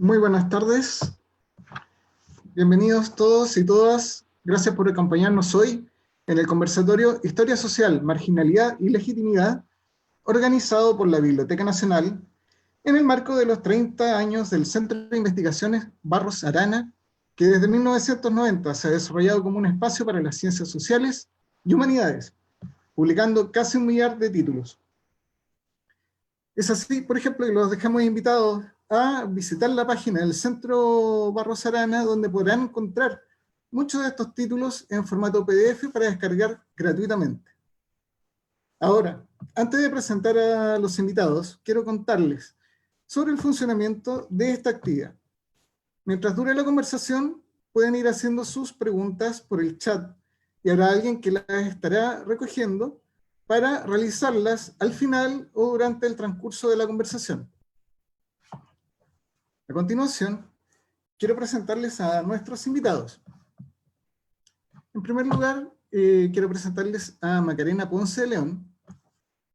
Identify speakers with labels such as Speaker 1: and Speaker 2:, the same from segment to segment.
Speaker 1: Muy buenas tardes. Bienvenidos todos y todas. Gracias por acompañarnos hoy en el conversatorio Historia Social, Marginalidad y Legitimidad, organizado por la Biblioteca Nacional en el marco de los 30 años del Centro de Investigaciones Barros Arana, que desde 1990 se ha desarrollado como un espacio para las ciencias sociales y humanidades, publicando casi 1 millar de títulos. Es así, por ejemplo, que los dejamos invitados a visitar la página del Centro Barros Arana, donde podrán encontrar muchos de estos títulos en formato PDF para descargar gratuitamente. Ahora, antes de presentar a los invitados, quiero contarles sobre el funcionamiento de esta actividad. Mientras dure la conversación, pueden ir haciendo sus preguntas por el chat y habrá alguien que las estará recogiendo para realizarlas al final o durante el transcurso de la conversación. A continuación, quiero presentarles a nuestros invitados. En primer lugar, quiero presentarles a Macarena Ponce de León,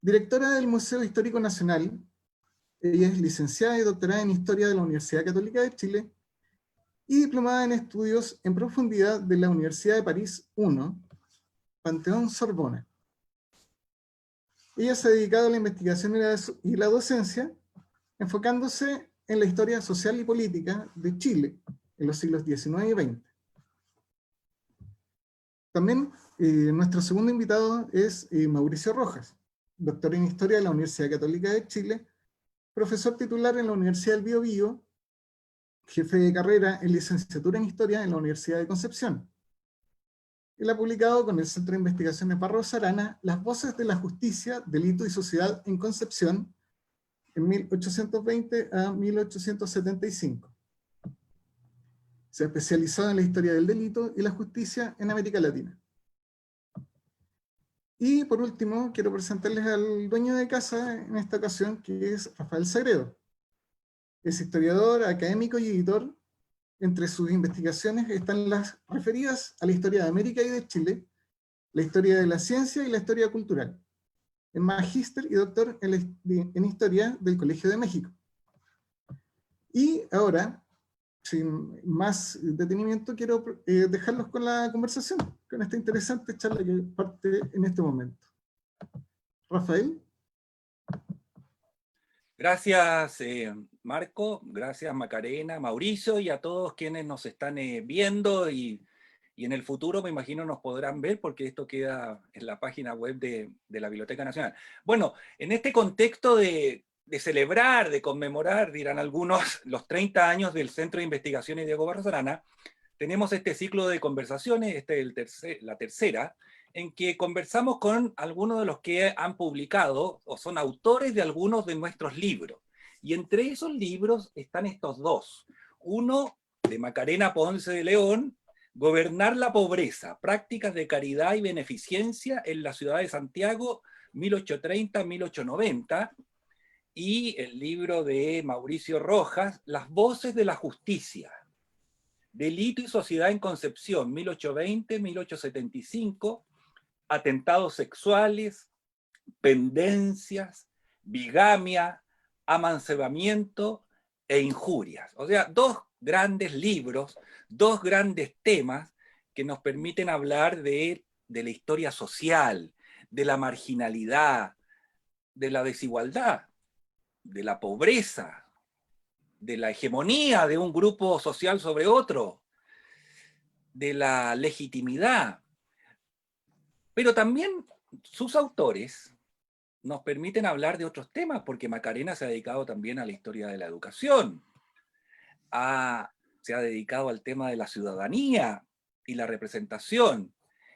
Speaker 1: directora del Museo Histórico Nacional. Ella es licenciada y doctorada en Historia de la Universidad Católica de Chile y diplomada en Estudios en Profundidad de la Universidad de París I, Panteón Sorbona. Ella se ha dedicado a la investigación y la docencia, enfocándose en la historia social y política de Chile en los siglos XIX y XX. También nuestro segundo invitado es Mauricio Rojas, doctor en Historia de la Universidad Católica de Chile, profesor titular en la Universidad del Biobío, jefe de carrera en licenciatura en Historia en la Universidad de Concepción. Él ha publicado con el Centro de Investigaciones Barros Arana Las voces de la justicia, delito y sociedad en Concepción, en 1820 a 1875. Se ha especializado en la historia del delito y la justicia en América Latina. Y por último, quiero presentarles al dueño de casa en esta ocasión, que es Rafael Sagredo. Es historiador, académico y editor. Entre sus investigaciones están las referidas a la historia de América y de Chile, la historia de la ciencia y la historia cultural. Es magíster y doctor en Historia del Colegio de México. Y ahora, sin más detenimiento, quiero dejarlos con la conversación, con esta interesante charla que parte en este momento. Rafael.
Speaker 2: Gracias, Marco, gracias Macarena, Mauricio y a todos quienes nos están viendo y en el futuro me imagino nos podrán ver porque esto queda en la página web de la Biblioteca Nacional. Bueno, en este contexto de celebrar, de conmemorar, dirán algunos, los 30 años del Centro de Investigaciones Diego Barros Arana, tenemos este ciclo de conversaciones, la tercera, en que conversamos con algunos de los que han publicado o son autores de algunos de nuestros libros. Y entre esos libros están estos dos. Uno de Macarena Ponce de León, Gobernar la pobreza, prácticas de caridad y beneficencia en la ciudad de Santiago, 1830-1890, y el libro de Mauricio Rojas, Las voces de la justicia, delito y sociedad en Concepción, 1820-1875, atentados sexuales, pendencias, bigamia, amancebamiento e injurias. O sea, dos grandes libros, dos grandes temas que nos permiten hablar de la historia social, de la marginalidad, de la desigualdad, de la pobreza, de la hegemonía de un grupo social sobre otro, de la legitimidad. Pero también sus autores nos permiten hablar de otros temas, porque Macarena se ha dedicado también a la historia de la educación, se ha dedicado al tema de la ciudadanía y la representación,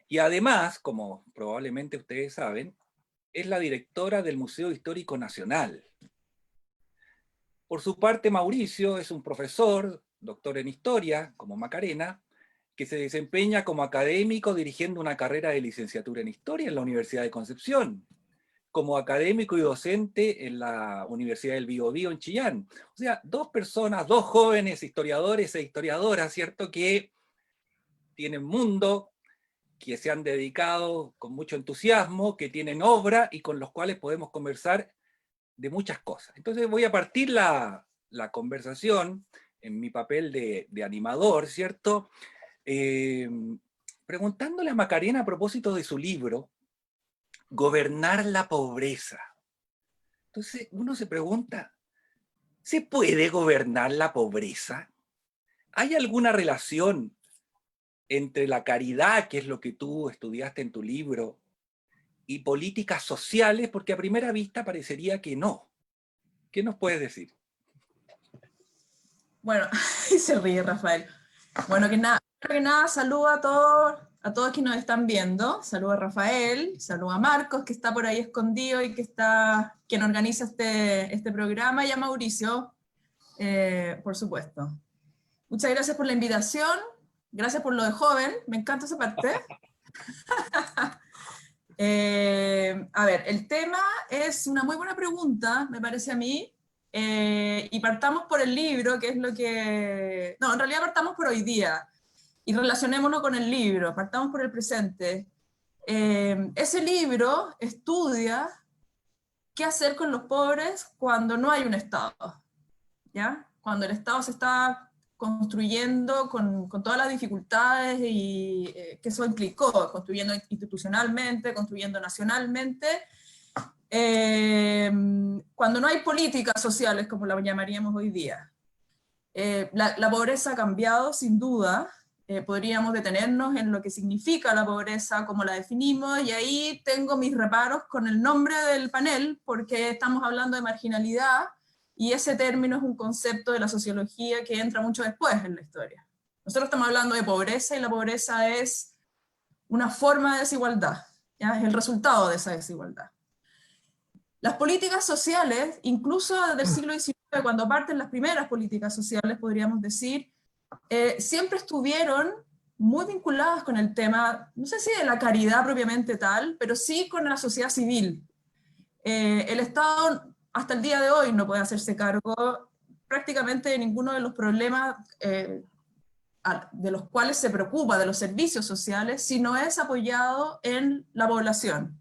Speaker 2: y además, como probablemente ustedes saben, es la directora del Museo Histórico Nacional. Por su parte, Mauricio es un profesor, doctor en historia, como Macarena, que se desempeña como académico dirigiendo una carrera de licenciatura en historia en la Universidad de Concepción, como académico y docente en la Universidad del Biobío en Chillán. O sea, dos personas, dos jóvenes historiadores e historiadoras, ¿cierto?, que tienen mundo, que se han dedicado con mucho entusiasmo, que tienen obra y con los cuales podemos conversar de muchas cosas. Entonces voy a partir la conversación en mi papel de animador, ¿cierto? Preguntándole a Macarena a propósito de su libro, Gobernar la pobreza. Entonces uno se pregunta, ¿se puede gobernar la pobreza? ¿Hay alguna relación entre la caridad, que es lo que tú estudiaste en tu libro, y políticas sociales? Porque a primera vista parecería que no. ¿Qué nos puedes decir?
Speaker 3: Bueno, y se ríe Rafael. Bueno, primero que nada, saludo a todos que nos están viendo. Saludo a Rafael, saludo a Marcos, que está por ahí escondido y quien organiza este programa, y a Mauricio, por supuesto. Muchas gracias por la invitación, gracias por lo de joven, me encanta esa parte. A ver, el tema es una muy buena pregunta, me parece a mí, y partamos por el libro, que es lo que... No, en realidad partamos por hoy día, y relacionémoslo con el libro, partamos por el presente. Ese libro estudia qué hacer con los pobres cuando no hay un Estado, ¿ya? Cuando el Estado se está construyendo con todas las dificultades que eso implicó, construyendo institucionalmente, construyendo nacionalmente, cuando no hay políticas sociales, como la llamaríamos hoy día. La pobreza ha cambiado, sin duda. Podríamos detenernos en lo que significa la pobreza, cómo la definimos, y ahí tengo mis reparos con el nombre del panel, porque estamos hablando de marginalidad, y ese término es un concepto de la sociología que entra mucho después en la historia. Nosotros estamos hablando de pobreza, y la pobreza es una forma de desigualdad, ¿ya? Es el resultado de esa desigualdad. Las políticas sociales, incluso desde el siglo XIX, cuando parten las primeras políticas sociales, podríamos decir, siempre estuvieron muy vinculadas con el tema, no sé si de la caridad propiamente tal, pero sí con la sociedad civil. El Estado hasta el día de hoy no puede hacerse cargo prácticamente de ninguno de los problemas de los cuales se preocupa, de los servicios sociales, si no es apoyado en la población.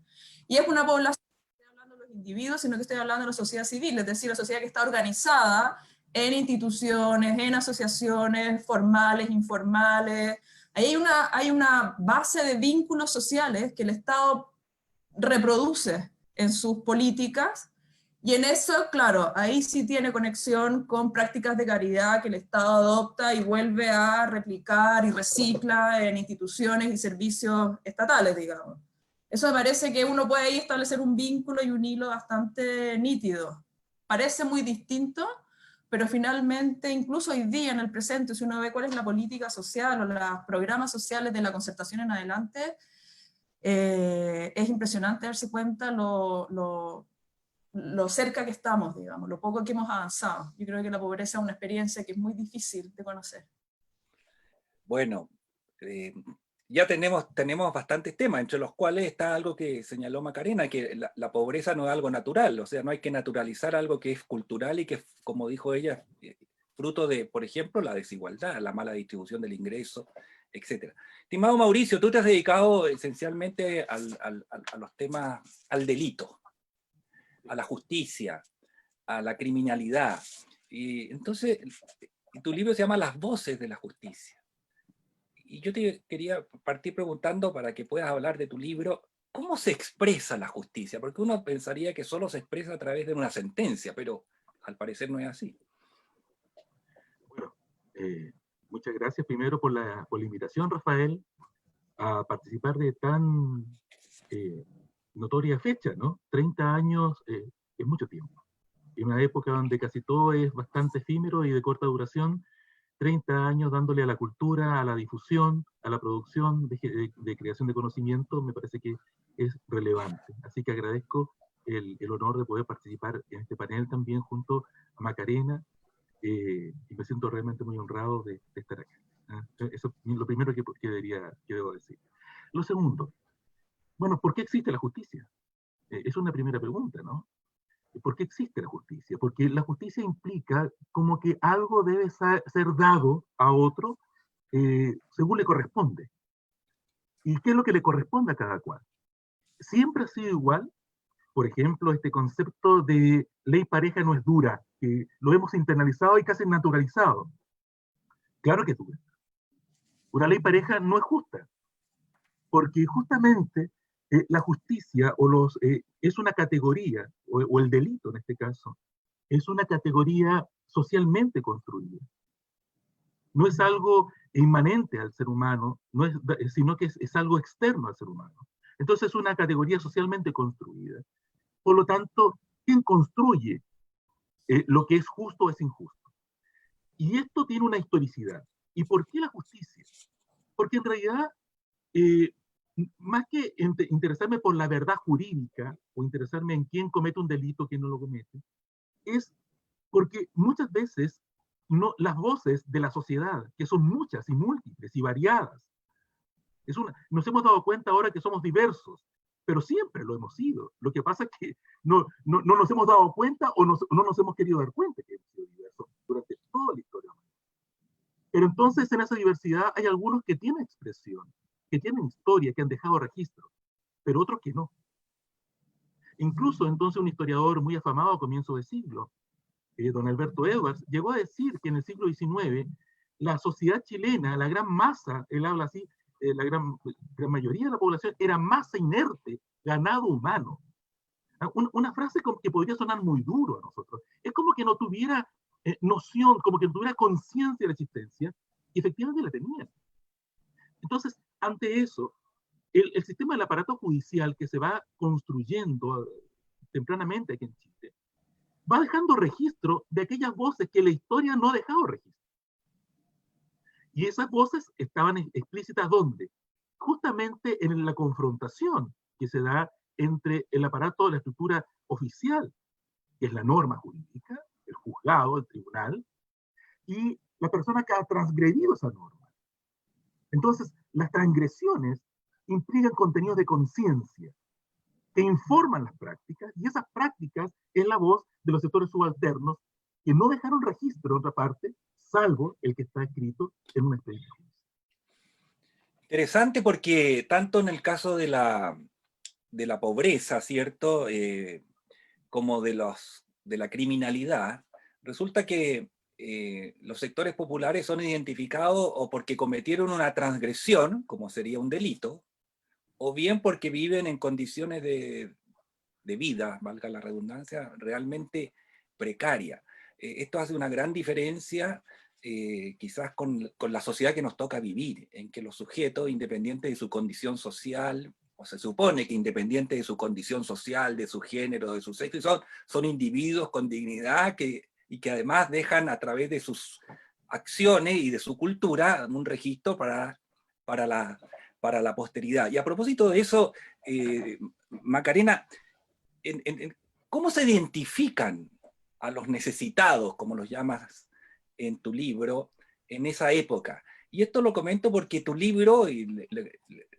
Speaker 3: Y es una población, no estoy hablando de los individuos, sino que estoy hablando de la sociedad civil, es decir, la sociedad que está organizada en instituciones, en asociaciones formales, informales. Ahí hay una base de vínculos sociales que el Estado reproduce en sus políticas, y en eso, claro, ahí sí tiene conexión con prácticas de caridad que el Estado adopta y vuelve a replicar y recicla en instituciones y servicios estatales, digamos. Eso me parece que uno puede ahí establecer un vínculo y un hilo bastante nítido. Parece muy distinto, pero finalmente, incluso hoy día, en el presente, si uno ve cuál es la política social o los programas sociales de la concertación en adelante, es impresionante darse cuenta lo cerca que estamos, digamos, lo poco que hemos avanzado. Yo creo que la pobreza es una experiencia que es muy difícil de conocer.
Speaker 2: Bueno, ya tenemos bastantes temas, entre los cuales está algo que señaló Macarena, que la pobreza no es algo natural, o sea, no hay que naturalizar algo que es cultural y que, como dijo ella, fruto de, por ejemplo, la desigualdad, la mala distribución del ingreso, etc. Estimado Mauricio, tú te has dedicado esencialmente a los temas, al delito, a la justicia, a la criminalidad. Y entonces, tu libro se llama Las voces de la justicia. Y yo te quería partir preguntando, para que puedas hablar de tu libro, ¿cómo se expresa la justicia? Porque uno pensaría que solo se expresa a través de una sentencia, pero al parecer no es así.
Speaker 4: Bueno, muchas gracias primero por la invitación, Rafael, a participar de tan notoria fecha, ¿no? 30 años es mucho tiempo. En una época donde casi todo es bastante efímero y de corta duración, 30 años dándole a la cultura, a la difusión, a la producción de creación de conocimiento, me parece que es relevante. Así que agradezco el honor de poder participar en este panel también junto a Macarena, y me siento realmente muy honrado de estar acá. Eso es lo primero que debo decir. Lo segundo, bueno, ¿por qué existe la justicia? Es una primera pregunta, ¿no? ¿Por qué existe la justicia? Porque la justicia implica como que algo debe ser dado a otro según le corresponde. ¿Y qué es lo que le corresponde a cada cual? Siempre ha sido igual. Por ejemplo, este concepto de ley pareja no es dura, que lo hemos internalizado y casi naturalizado. Claro que es dura. Una ley pareja no es justa, porque justamente la justicia es una categoría, o el delito en este caso, es una categoría socialmente construida. No es algo inmanente al ser humano, sino que es algo externo al ser humano. Entonces es una categoría socialmente construida. Por lo tanto, ¿quién construye lo que es justo o es injusto? Y esto tiene una historicidad. ¿Y por qué la justicia? Porque en realidad, más que interesarme por la verdad jurídica o interesarme en quién comete un delito, quién no lo comete, es porque muchas veces las voces de la sociedad, que son muchas y múltiples y variadas, nos hemos dado cuenta ahora que somos diversos, pero siempre lo hemos sido. Lo que pasa es que no nos hemos dado cuenta o no nos hemos querido dar cuenta que hemos sido diversos durante toda la historia. Pero entonces en esa diversidad hay algunos que tienen expresión, que tienen historia, que han dejado registro, pero otros que no. Incluso entonces un historiador muy afamado a comienzo de siglo, don Alberto Edwards, llegó a decir que en el siglo XIX la sociedad chilena, la gran masa, él habla así, la gran mayoría de la población era masa inerte, ganado humano. Una frase que podría sonar muy duro a nosotros. Es como que no tuviera noción, como que no tuviera conciencia de la existencia, y efectivamente la tenía. Entonces, ante eso, el sistema del aparato judicial que se va construyendo tempranamente aquí en Chile, va dejando registro de aquellas voces que la historia no ha dejado registro. Y esas voces estaban explícitas ¿dónde? Justamente en la confrontación que se da entre el aparato de la estructura oficial, que es la norma jurídica, el juzgado, el tribunal, y la persona que ha transgredido esa norma. Entonces, las transgresiones implican contenidos de conciencia que informan las prácticas, y esas prácticas es la voz de los sectores subalternos que no dejaron registro de otra parte, salvo el que está escrito en un expediente.
Speaker 2: Interesante porque tanto en el caso de la pobreza, ¿cierto? Como de la criminalidad, resulta que los sectores populares son identificados o porque cometieron una transgresión, como sería un delito, o bien porque viven en condiciones de vida, valga la redundancia, realmente precaria. Esto hace una gran diferencia quizás con la sociedad que nos toca vivir, en que los sujetos, independientes de su condición social, o se supone que independiente de su condición social, de su género, de su sexo, son individuos con dignidad y que además dejan a través de sus acciones y de su cultura un registro para la posteridad. Y a propósito de eso, Macarena, ¿cómo se identifican a los necesitados, como los llamas en tu libro, en esa época? Y esto lo comento porque tu libro, y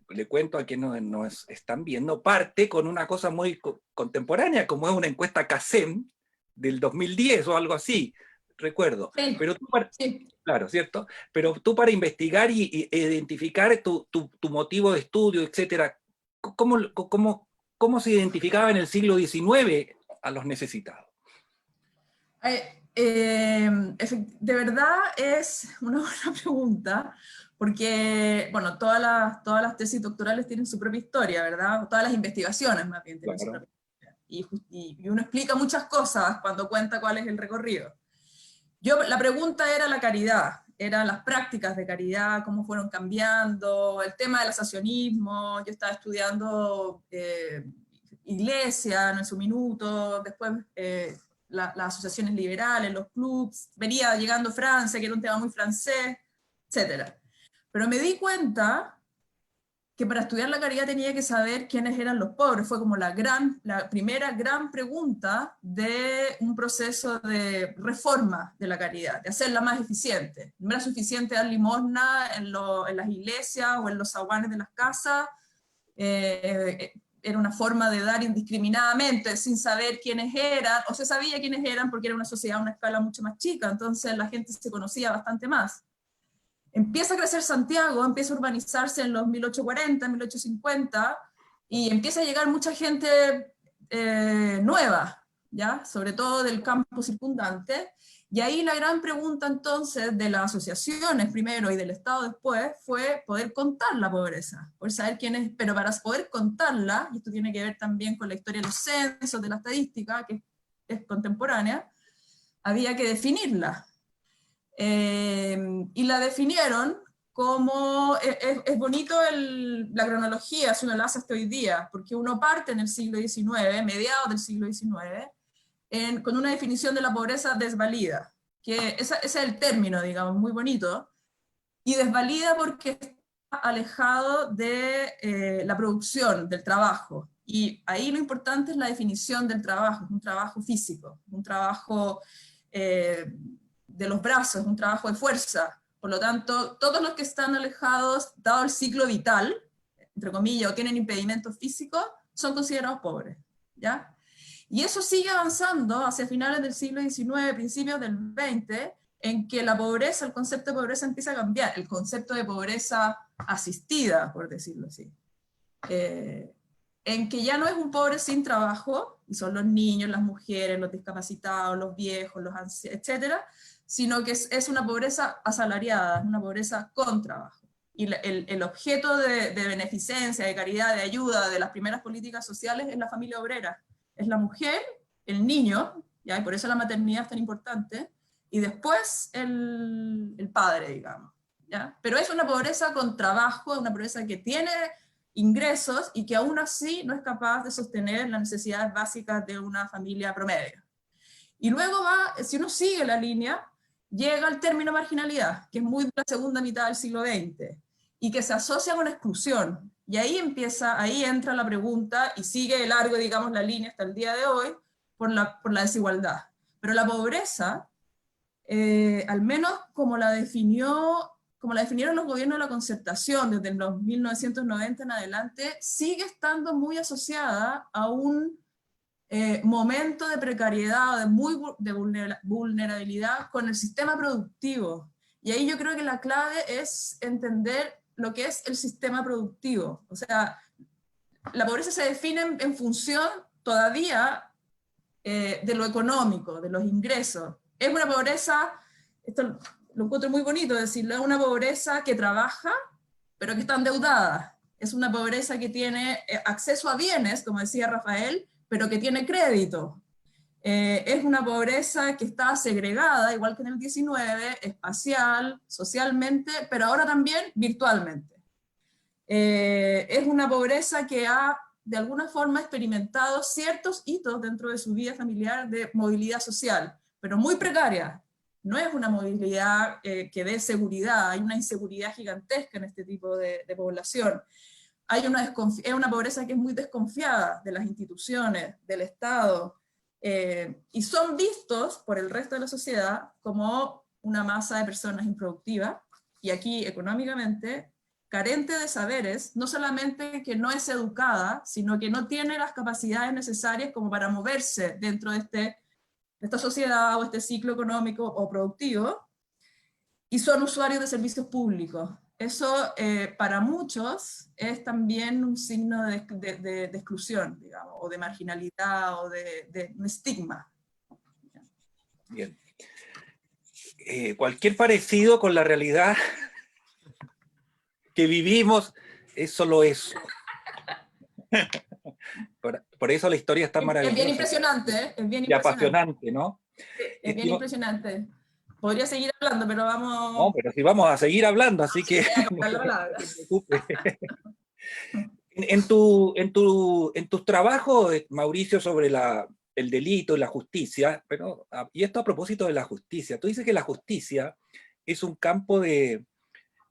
Speaker 2: le cuento a quienes nos están viendo, parte con una cosa muy contemporánea, como es una encuesta CACEM del 2010 o algo así, recuerdo.
Speaker 3: Sí,
Speaker 2: pero tú
Speaker 3: sí.
Speaker 2: Claro, ¿cierto? Pero tú para investigar y identificar tu motivo de estudio, etcétera, ¿cómo se identificaba en el siglo XIX a los necesitados?
Speaker 3: De verdad es una buena pregunta, porque, bueno, todas las tesis doctorales tienen su propia historia, ¿verdad? Todas las investigaciones, más bien, tienen su propia historia. Y uno explica muchas cosas cuando cuenta cuál es el recorrido. La pregunta era la caridad, eran las prácticas de caridad, cómo fueron cambiando, el tema del asociacionismo. Yo estaba estudiando iglesia en su minuto, después las asociaciones liberales, los clubs, venía llegando Francia, que era un tema muy francés, etc. Pero me di cuenta que para estudiar la caridad tenía que saber quiénes eran los pobres. Fue como la primera gran pregunta de un proceso de reforma de la caridad, de hacerla más eficiente. No era suficiente dar limosna en las iglesias o en los zaguanes de las casas. Era una forma de dar indiscriminadamente, sin saber quiénes eran, o se sabía quiénes eran porque era una sociedad a una escala mucho más chica, entonces la gente se conocía bastante más. Empieza a crecer Santiago, empieza a urbanizarse en los 1840, 1850, y empieza a llegar mucha gente nueva, ¿ya? Sobre todo del campo circundante, Y ahí la gran pregunta entonces de las asociaciones primero y del Estado después fue poder contar la pobreza, poder saber quién es, pero para poder contarla, y esto tiene que ver también con la historia de los censos, de la estadística, que es contemporánea, había que definirla. Y la definieron como, es bonito la cronología, si uno la hace hasta hoy día, porque uno parte en el siglo XIX, mediados del siglo XIX, con una definición de la pobreza desvalida, que ese es el término, digamos, muy bonito, y desvalida porque está alejado de la producción, del trabajo. Y ahí lo importante es la definición del trabajo, es un trabajo físico, un trabajo de los brazos, un trabajo de fuerza. Por lo tanto, todos los que están alejados, dado el ciclo vital, entre comillas, o tienen impedimentos físicos, son considerados pobres, ¿ya? Y eso sigue avanzando hacia finales del siglo XIX, principios del XX, en que la pobreza, el concepto de pobreza empieza a cambiar, el concepto de pobreza asistida, por decirlo así. En que ya no es un pobre sin trabajo, y son los niños, las mujeres, los discapacitados, los viejos, los ancianos, etcétera, sino que es una pobreza asalariada, es una pobreza con trabajo. Y el objeto de beneficencia, de caridad, de ayuda de las primeras políticas sociales es la familia obrera. Es la mujer, el niño, ¿ya? Y por eso la maternidad es tan importante, y después el padre, digamos, ¿ya? Pero es una pobreza con trabajo, una pobreza que tiene ingresos y que aún así no es capaz de sostener las necesidades básicas de una familia promedio. Y luego va, si uno sigue la línea, llega al término marginalidad, que es muy de la segunda mitad del siglo XX, y que se asocia con exclusión. Y ahí entra la pregunta, y sigue largo, digamos, la línea hasta el día de hoy, por la desigualdad. Pero la pobreza, al menos como la definieron los gobiernos de la concertación desde los 1990 en adelante, sigue estando muy asociada a un momento de precariedad, de vulnerabilidad con el sistema productivo. Y ahí yo creo que la clave es entender lo que es el sistema productivo. O sea, la pobreza se define en función todavía de lo económico, de los ingresos. Es una pobreza, esto lo encuentro muy bonito decirlo, es una pobreza que trabaja, pero que está endeudada. Es una pobreza que tiene acceso a bienes, como decía Rafael, pero que tiene crédito. Es una pobreza que está segregada, igual que en el 19, espacial, socialmente, pero ahora también virtualmente. Es una pobreza que ha, de alguna forma, experimentado ciertos hitos dentro de su vida familiar de movilidad social, pero muy precaria. No es una movilidad que dé seguridad, hay una inseguridad gigantesca en este tipo de población. Es una pobreza que es muy desconfiada de las instituciones, del Estado, y son vistos por el resto de la sociedad como una masa de personas improductivas, y aquí económicamente carente de saberes, no solamente que no es educada, sino que no tiene las capacidades necesarias como para moverse dentro de esta sociedad o este ciclo económico o productivo, y son usuarios de servicios públicos. Eso para muchos es también un signo de exclusión, digamos, o de marginalidad, o de un estigma.
Speaker 2: Bien. Cualquier parecido con la realidad que vivimos es solo eso. Por eso la historia es tan maravillosa.
Speaker 3: Es bien impresionante, ¿eh? Es bien
Speaker 2: y apasionante, ¿no?
Speaker 3: Es bien impresionante. Podría seguir hablando, pero vamos...
Speaker 2: No, pero si vamos a seguir hablando, así que... En tus trabajos, Mauricio, sobre el delito y la justicia, y esto a propósito de la justicia, tú dices que la justicia es un campo de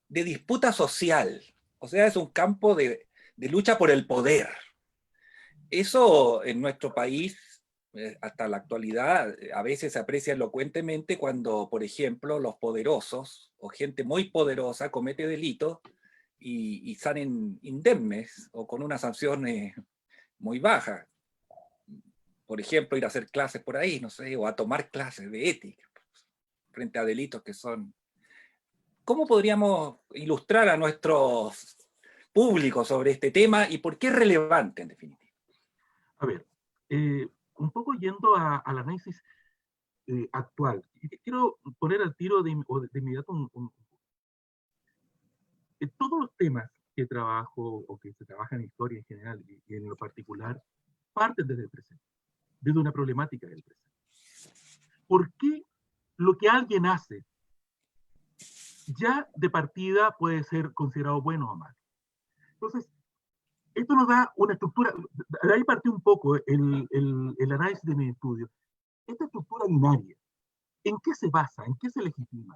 Speaker 2: disputa social, o sea, es un campo de lucha por el poder. Eso en nuestro país, hasta la actualidad, a veces se aprecia elocuentemente cuando, por ejemplo, los poderosos o gente muy poderosa comete delitos y salen indemnes o con una sanción muy baja. Por ejemplo, ir a hacer clases por ahí, no sé, o a tomar clases de ética frente a delitos que son... ¿Cómo podríamos ilustrar a nuestros públicos sobre este tema y por qué es relevante, en definitiva?
Speaker 4: A ver, un poco yendo al análisis, actual. Y quiero poner al tiro de inmediato todos los temas que trabajo o que se trabaja en historia en general y en lo particular parten desde el presente, desde una problemática del presente. ¿Por qué lo que alguien hace ya de partida puede ser considerado bueno o malo? Entonces, esto nos da una estructura, de ahí partió un poco el análisis de mi estudio. Esta estructura binaria, ¿en qué se basa? ¿En qué se legitima?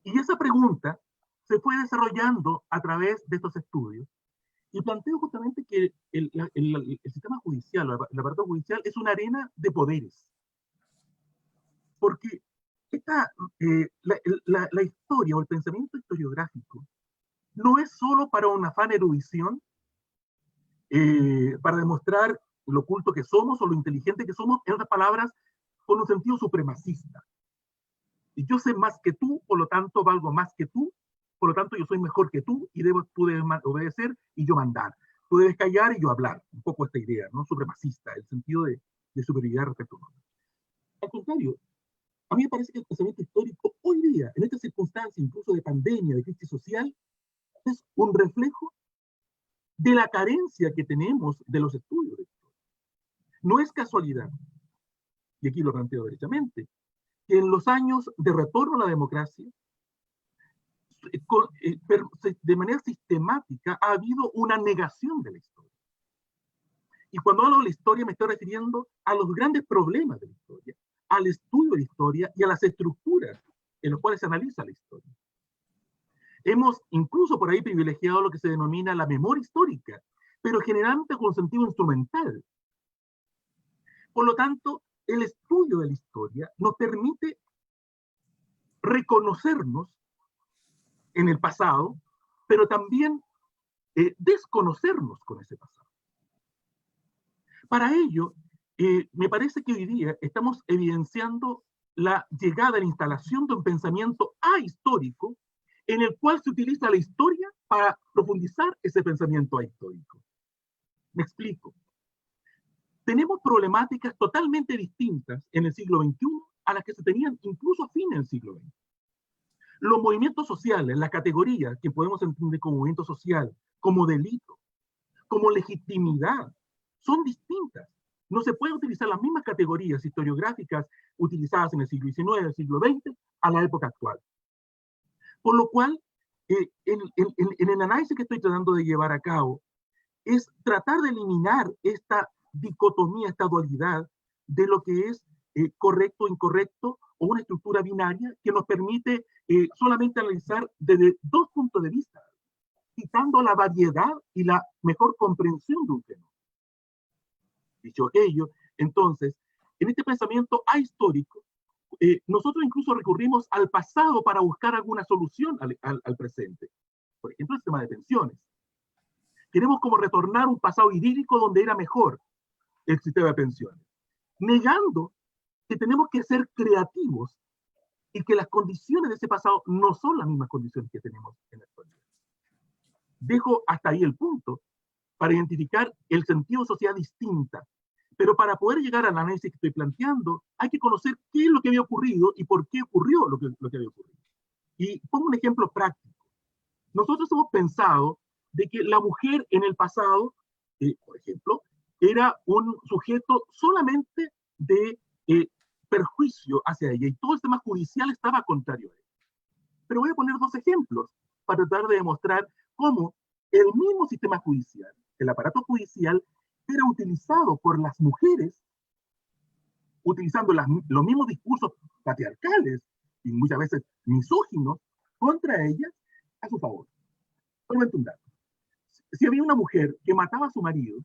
Speaker 4: Y esa pregunta se fue desarrollando a través de estos estudios y planteo justamente que el sistema judicial, el aparato judicial es una arena de poderes. Porque la historia o el pensamiento historiográfico no es solo para un afán de erudición, para demostrar lo culto que somos o lo inteligente que somos, en otras palabras, con un sentido supremacista. Y yo sé más que tú, por lo tanto valgo más que tú, por lo tanto yo soy mejor que tú y tú debes obedecer y yo mandar. Tú debes callar y yo hablar. Un poco esta idea, ¿no? Supremacista, el sentido de superioridad respecto a otro. Al contrario, a mí me parece que el pensamiento histórico hoy día, en esta circunstancia incluso de pandemia, de crisis social, es un reflejo de la carencia que tenemos de los estudios de historia. No es casualidad, y aquí lo planteo derechamente, que en los años de retorno a la democracia, de manera sistemática ha habido una negación de la historia. Y cuando hablo de la historia me estoy refiriendo a los grandes problemas de la historia, al estudio de la historia y a las estructuras en las cuales se analiza la historia. Hemos incluso por ahí privilegiado lo que se denomina la memoria histórica, pero generalmente con sentido instrumental. Por lo tanto, el estudio de la historia nos permite reconocernos en el pasado, pero también desconocernos con ese pasado. Para ello, me parece que hoy día estamos evidenciando la llegada, la instalación de un pensamiento ahistórico en el cual se utiliza la historia para profundizar ese pensamiento ahistórico. Me explico. Tenemos problemáticas totalmente distintas en el siglo XXI a las que se tenían incluso a fines del siglo XX. Los movimientos sociales, las categorías que podemos entender como movimiento social, como delito, como legitimidad, son distintas. No se pueden utilizar las mismas categorías historiográficas utilizadas en el siglo XIX, el siglo XX, a la época actual. Por lo cual, en el análisis que estoy tratando de llevar a cabo, es tratar de eliminar esta dicotomía, esta dualidad de lo que es correcto o incorrecto, o una estructura binaria que nos permite solamente analizar desde dos puntos de vista, quitando la variedad y la mejor comprensión de un fenómeno. Dicho aquello, entonces, en este pensamiento ahistórico, nosotros incluso recurrimos al pasado para buscar alguna solución al presente. Por ejemplo, el sistema de pensiones. Queremos como retornar un pasado idílico donde era mejor el sistema de pensiones, negando que tenemos que ser creativos y que las condiciones de ese pasado no son las mismas condiciones que tenemos en la actualidad. Dejo hasta ahí el punto para identificar el sentido de sociedad distinta, pero para poder llegar al análisis que estoy planteando, hay que conocer qué es lo que había ocurrido y por qué ocurrió lo que había ocurrido. Y pongo un ejemplo práctico. Nosotros hemos pensado de que la mujer en el pasado, por ejemplo, era un sujeto solamente de perjuicio hacia ella, y todo el sistema judicial estaba contrario a ella. Pero voy a poner dos ejemplos para tratar de demostrar cómo el mismo sistema judicial, el aparato judicial, era utilizado por las mujeres, utilizando los mismos discursos patriarcales y muchas veces misóginos contra ellas a su favor. Solamente un dato. Si había una mujer que mataba a su marido,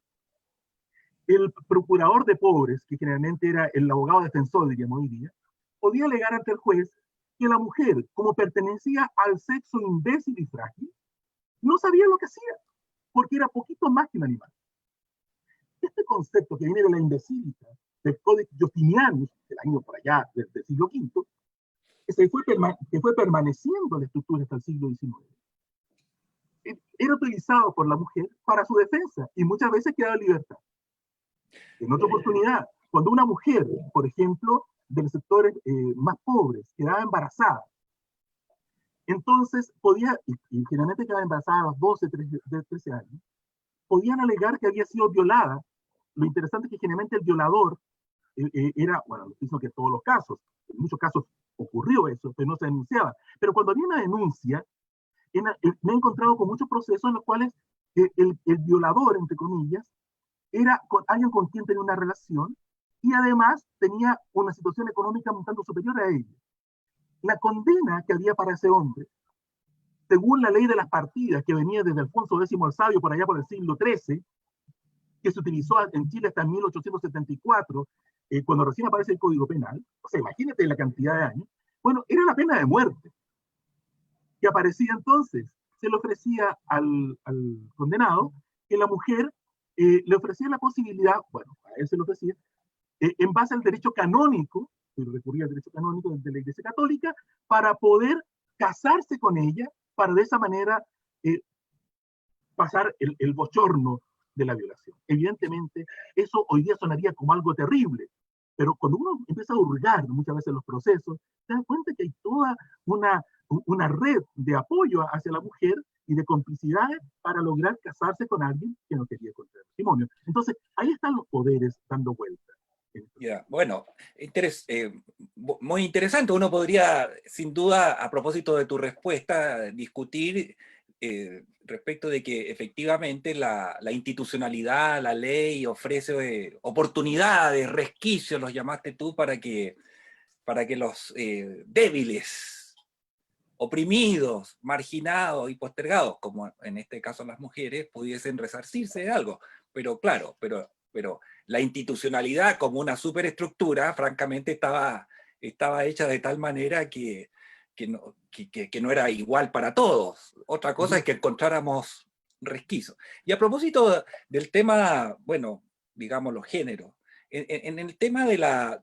Speaker 4: el procurador de pobres, que generalmente era el abogado defensor, diríamos hoy día, podía alegar ante el juez que la mujer, como pertenecía al sexo imbécil y frágil, no sabía lo que hacía, porque era poquito más que un animal. Este concepto que viene de la imbecilidad, del Codex Justinianus, del año por allá, del siglo V, que fue permaneciendo en la estructura hasta el siglo XIX, era utilizado por la mujer para su defensa y muchas veces quedaba en libertad. En otra oportunidad,
Speaker 5: Cuando una mujer, por ejemplo, de los sectores más pobres, quedaba embarazada, entonces podía, y generalmente quedaba embarazada a los 12, 13 años, podían alegar que había sido violada. Lo interesante es que generalmente el violador era, bueno, no pienso que en todos los casos, en muchos casos ocurrió eso, pero no se denunciaba. Pero cuando había una denuncia, me he encontrado con muchos procesos en los cuales el violador, entre comillas, era alguien con quien tenía una relación y además tenía una situación económica un tanto superior a ella. La condena que había para ese hombre, según la ley de las partidas que venía desde Alfonso X el Sabio por allá por el siglo XIII, que se utilizó en Chile hasta 1874, cuando recién aparece el Código Penal, o sea, imagínate la cantidad de años, bueno, era la pena de muerte, que aparecía entonces, se le ofrecía al condenado que la mujer le ofrecía la posibilidad, bueno, a él se le ofrecía, en base al derecho canónico, pero recurría al derecho canónico de la Iglesia Católica, para poder casarse con ella, para de esa manera pasar el bochorno de la violación. Evidentemente, eso hoy día sonaría como algo terrible, pero cuando uno empieza a hurgar muchas veces los procesos, se da cuenta que hay toda una red de apoyo hacia la mujer y de complicidades para lograr casarse con alguien que no quería contraer matrimonio. Entonces, ahí están los poderes dando vueltas.
Speaker 2: Yeah, bueno, muy interesante. Uno podría, sin duda, a propósito de tu respuesta, discutir respecto de que efectivamente la institucionalidad, la ley ofrece oportunidades, resquicios, los llamaste tú, para que los débiles, oprimidos, marginados y postergados, como en este caso las mujeres, pudiesen resarcirse de algo. Pero claro, pero la institucionalidad como una superestructura, francamente, estaba hecha de tal manera que no era igual para todos. Otra cosa es que encontráramos resquicios. Y a propósito del tema, bueno, digamos los géneros, en el tema de la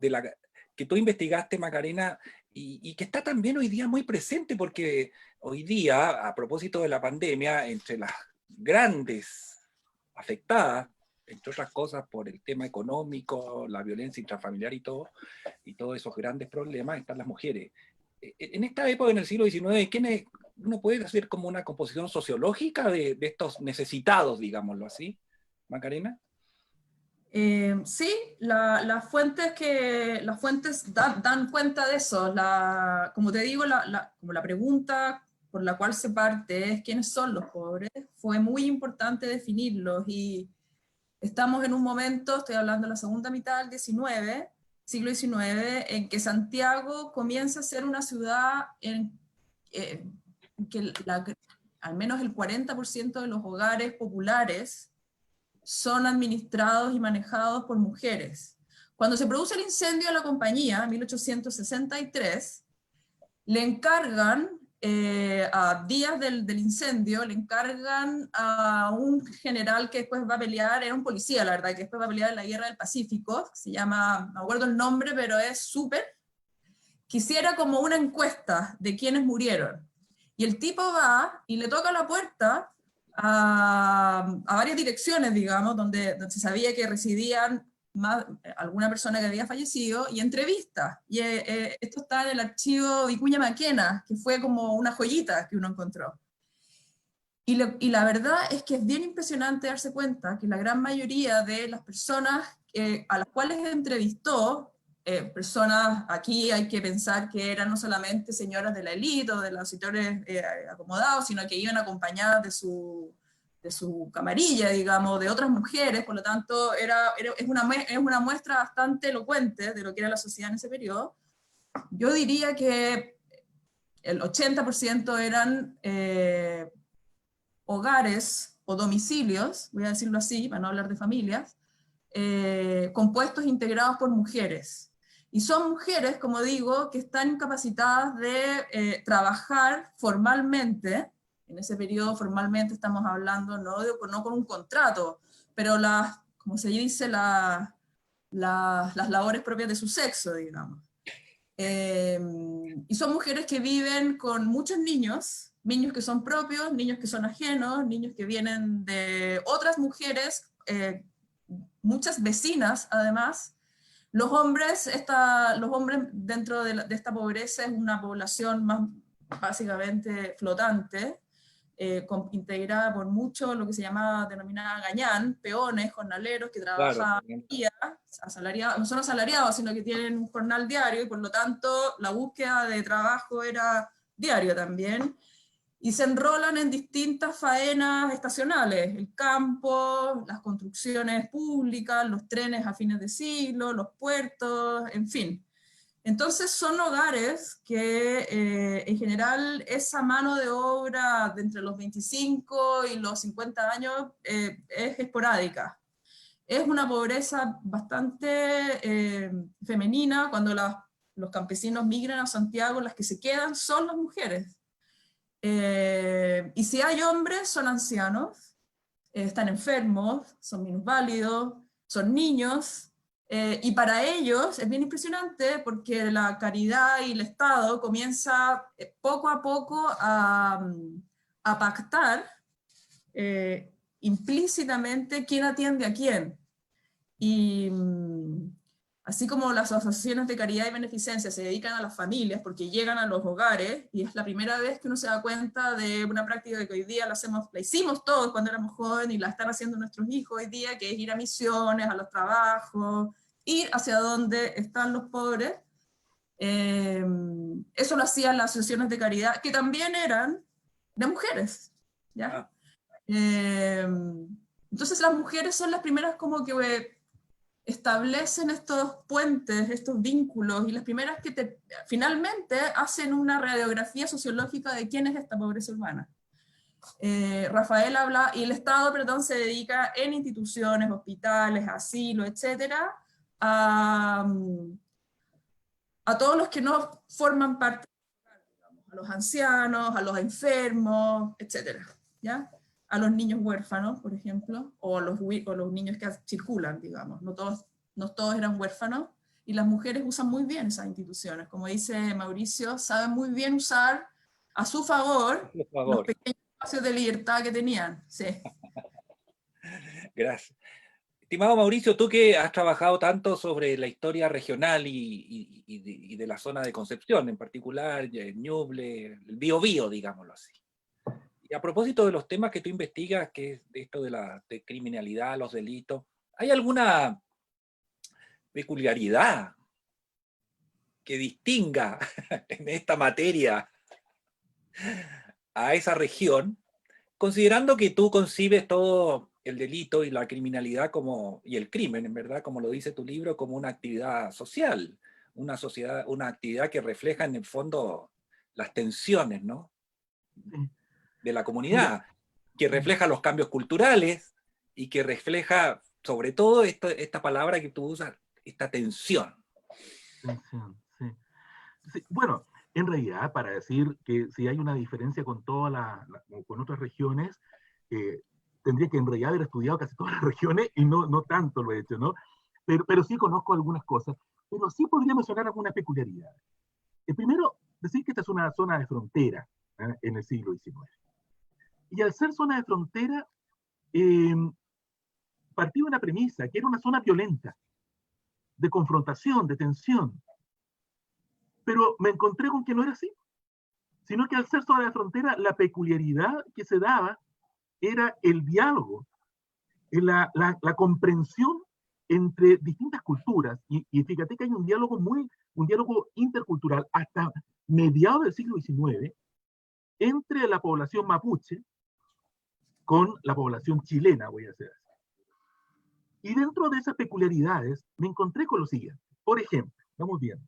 Speaker 2: que tú investigaste, Macarena, y que está también hoy día muy presente, porque hoy día, a propósito de la pandemia, entre las grandes afectadas, entre otras cosas por el tema económico, la violencia intrafamiliar y todos esos grandes problemas, están las mujeres. En esta época, en el siglo XIX, uno puede hacer como una composición sociológica de estos necesitados, digámoslo así, Macarena.
Speaker 3: Sí, las fuentes dan cuenta de eso. Como te digo, como la pregunta por la cual se parte es quiénes son los pobres, fue muy importante definirlos, y estamos en un momento, estoy hablando de la segunda mitad del siglo XIX, en que Santiago comienza a ser una ciudad en que al menos el 40% de los hogares populares son administrados y manejados por mujeres. Cuando se produce el incendio de la compañía, en 1863, le encargan, a días del incendio, le encargan a un general que después va a pelear, era un policía, la verdad, que después va a pelear en la Guerra del Pacífico, se llama, no me acuerdo el nombre, pero es súper, quisiera como una encuesta de quiénes murieron. Y el tipo va y le toca la puerta a varias direcciones, digamos, donde se sabía que residían alguna persona que había fallecido, y entrevista. Y esto está en el archivo Vicuña Maquena, que fue como una joyita que uno encontró. Y la verdad es que es bien impresionante darse cuenta que la gran mayoría de las personas a las cuales entrevistó, personas, aquí hay que pensar que eran no solamente señoras de la élite o de los sectores acomodados, sino que iban acompañadas de su camarilla, digamos, de otras mujeres, por lo tanto es una muestra bastante elocuente de lo que era la sociedad en ese periodo. Yo diría que el 80% eran hogares o domicilios, voy a decirlo así, para no hablar de familias, compuestos integrados por mujeres. Y son mujeres, como digo, que están incapacitadas de trabajar formalmente. En ese periodo formalmente estamos hablando no con un contrato, pero como se dice, las labores propias de su sexo, digamos. Y son mujeres que viven con muchos niños que son propios, niños que son ajenos, niños que vienen de otras mujeres, muchas vecinas además, Los hombres dentro de esta pobreza es una población más básicamente flotante, integrada por muchos, lo que se denominaba gañán, peones, jornaleros que trabajaban día, asalariados, no son asalariados, sino que tienen un jornal diario, y por lo tanto la búsqueda de trabajo era diario también, y se enrolan en distintas faenas estacionales, el campo, las construcciones públicas, los trenes a fines de siglo, los puertos, en fin. Entonces son hogares que en general esa mano de obra de entre los 25 y los 50 años es esporádica. Es una pobreza bastante femenina. Cuando los campesinos migran a Santiago, las que se quedan son las mujeres. Y si hay hombres, son ancianos, están enfermos, son minusválidos, son niños. Y para ellos es bien impresionante porque la caridad y el Estado comienza poco a poco a pactar implícitamente quién atiende a quién. Y así como las asociaciones de caridad y beneficencia se dedican a las familias porque llegan a los hogares, y es la primera vez que uno se da cuenta de una práctica que hoy día la hicimos todos cuando éramos jóvenes y la están haciendo nuestros hijos hoy día, que es ir a misiones, a los trabajos, ir hacia donde están los pobres. Eso lo hacían las asociaciones de caridad, que también eran de mujeres, ¿ya? Entonces las mujeres son las primeras como que establecen estos puentes, estos vínculos, y las primeras que finalmente hacen una radiografía sociológica de quién es esta pobreza urbana. Rafael habla, y el Estado, perdón, se dedica en instituciones, hospitales, asilos, etcétera, a todos los que no forman parte, digamos, a los ancianos, a los enfermos, etcétera, ¿ya? A los niños huérfanos, por ejemplo, o los niños que circulan, digamos. No todos eran huérfanos, y las mujeres usan muy bien esas instituciones. Como dice Mauricio, saben muy bien usar a su favor los pequeños espacios de libertad que tenían. Sí.
Speaker 2: Gracias. Estimado Mauricio, tú que has trabajado tanto sobre la historia regional y de la zona de Concepción, en particular, Ñuble, el Biobío, digámoslo así. Y a propósito de los temas que tú investigas, que es esto de la criminalidad, los delitos, ¿hay alguna peculiaridad que distinga en esta materia a esa región, considerando que tú concibes todo el delito y la criminalidad y el crimen, en verdad, como lo dice tu libro, como una actividad social, una actividad que refleja en el fondo las tensiones, ¿no?, de la comunidad, que refleja los cambios culturales y que refleja, sobre todo, esta palabra que tú usas, esta tensión.
Speaker 5: Tensión, sí. Sí, bueno, en realidad, para decir que si hay una diferencia con con otras regiones, tendría que en realidad haber estudiado casi todas las regiones, y no tanto lo he hecho, ¿no? Pero sí conozco algunas cosas, pero sí podría mencionar algunas peculiaridades. Primero, decir que esta es una zona de frontera en el siglo XIX. Y al ser zona de frontera, partí de una premisa, que era una zona violenta, de confrontación, de tensión. Pero me encontré con que no era así, sino que al ser zona de frontera, la peculiaridad que se daba era el diálogo, la comprensión entre distintas culturas. Y fíjate que hay un diálogo intercultural hasta mediados del siglo XIX entre la población mapuche con la población chilena, voy a decir así. Y dentro de esas peculiaridades me encontré con lo siguiente. Por ejemplo, vamos viendo.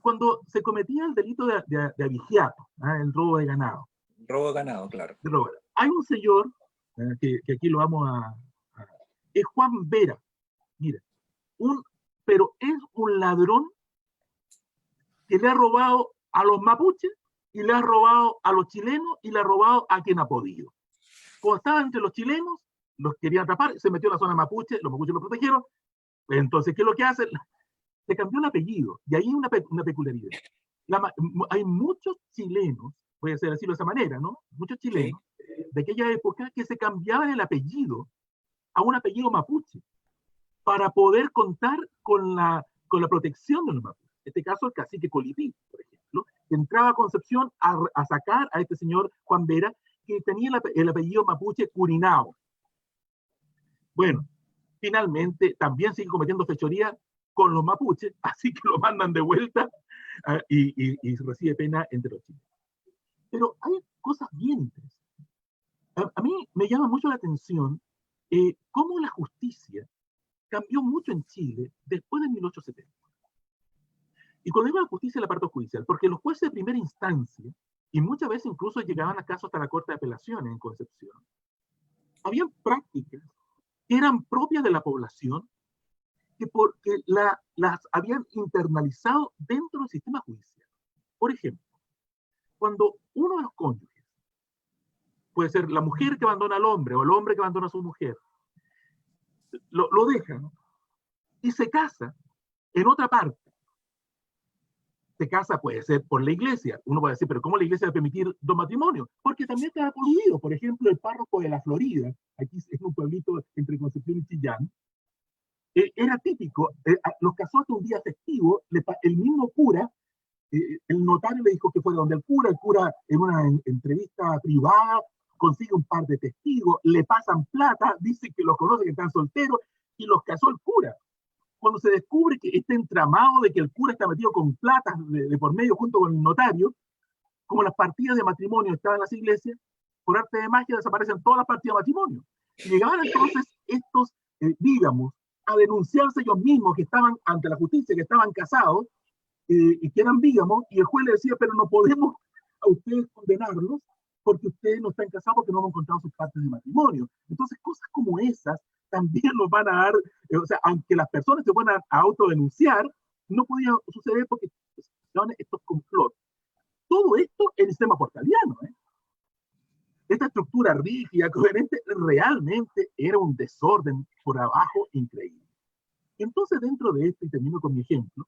Speaker 5: Cuando se cometía el delito de abigeato, el robo de ganado.
Speaker 2: Robo de ganado, claro.
Speaker 5: Hay un señor, que aquí lo vamos es Juan Vera. Mira, pero es un ladrón que le ha robado a los mapuches, y le ha robado a los chilenos, y le ha robado a quien ha podido. Cuando estaba entre los chilenos, los quería atrapar, se metió a la zona mapuche, los mapuches lo protegieron. Entonces, ¿qué es lo que hace? Se cambió el apellido, y ahí hay una peculiaridad. Hay muchos chilenos, voy a decirlo de esa manera, ¿no? Muchos chilenos de aquella época que se cambiaban el apellido a un apellido mapuche. para poder contar con la protección de los mapuches. En este caso, el cacique Colipí, por ejemplo, que entraba a Concepción a sacar a este señor Juan Vera, que tenía el apellido mapuche Curinao. Bueno, finalmente también sigue cometiendo fechoría con los mapuches, así que lo mandan de vuelta y recibe pena entre los chilenos. Pero hay cosas bien interesantes. A mí me llama mucho la atención cómo la justicia cambió mucho en Chile después de 1870. Y cuando digo la justicia, el aparato judicial, porque los jueces de primera instancia, y muchas veces incluso llegaban a casos hasta la Corte de Apelaciones en Concepción, habían prácticas que eran propias de la población, porque las habían internalizado dentro del sistema judicial. Por ejemplo, cuando uno de los cónyuges, puede ser la mujer que abandona al hombre o el hombre que abandona a su mujer, lo deja, ¿no?, y se casa en otra parte. Se casa, puede ser por la iglesia. Uno puede decir, pero ¿cómo la iglesia va a permitir dos matrimonios? Porque también estaba prohibido. Por ejemplo, el párroco de la Florida, aquí es un pueblito entre Concepción y Chillán, era típico, los casó hasta un día festivo, el mismo cura, el notario le dijo que fuera donde el cura en una entrevista privada consigue un par de testigos, le pasan plata, dice que los conoce, que están solteros, y los casó el cura. Cuando se descubre que este entramado de que el cura está metido con plata de por medio junto con el notario, como las partidas de matrimonio estaban en las iglesias, por arte de magia desaparecen todas las partidas de matrimonio. Y llegaban entonces estos, digamos, a denunciarse ellos mismos que estaban ante la justicia, que estaban casados y que eran vígamos, y el juez le decía, pero no podemos a ustedes condenarlos porque ustedes no están casados porque no han encontrado sus partes de matrimonio. Entonces, cosas como esas también nos van a dar, o sea, aunque las personas se puedan a autodenunciar, no podía suceder porque estaban estos complots. Todo esto en el sistema portaliano, ¿eh? Esta estructura rígida, coherente, realmente era un desorden por abajo increíble. Entonces, dentro de esto, y termino con mi ejemplo,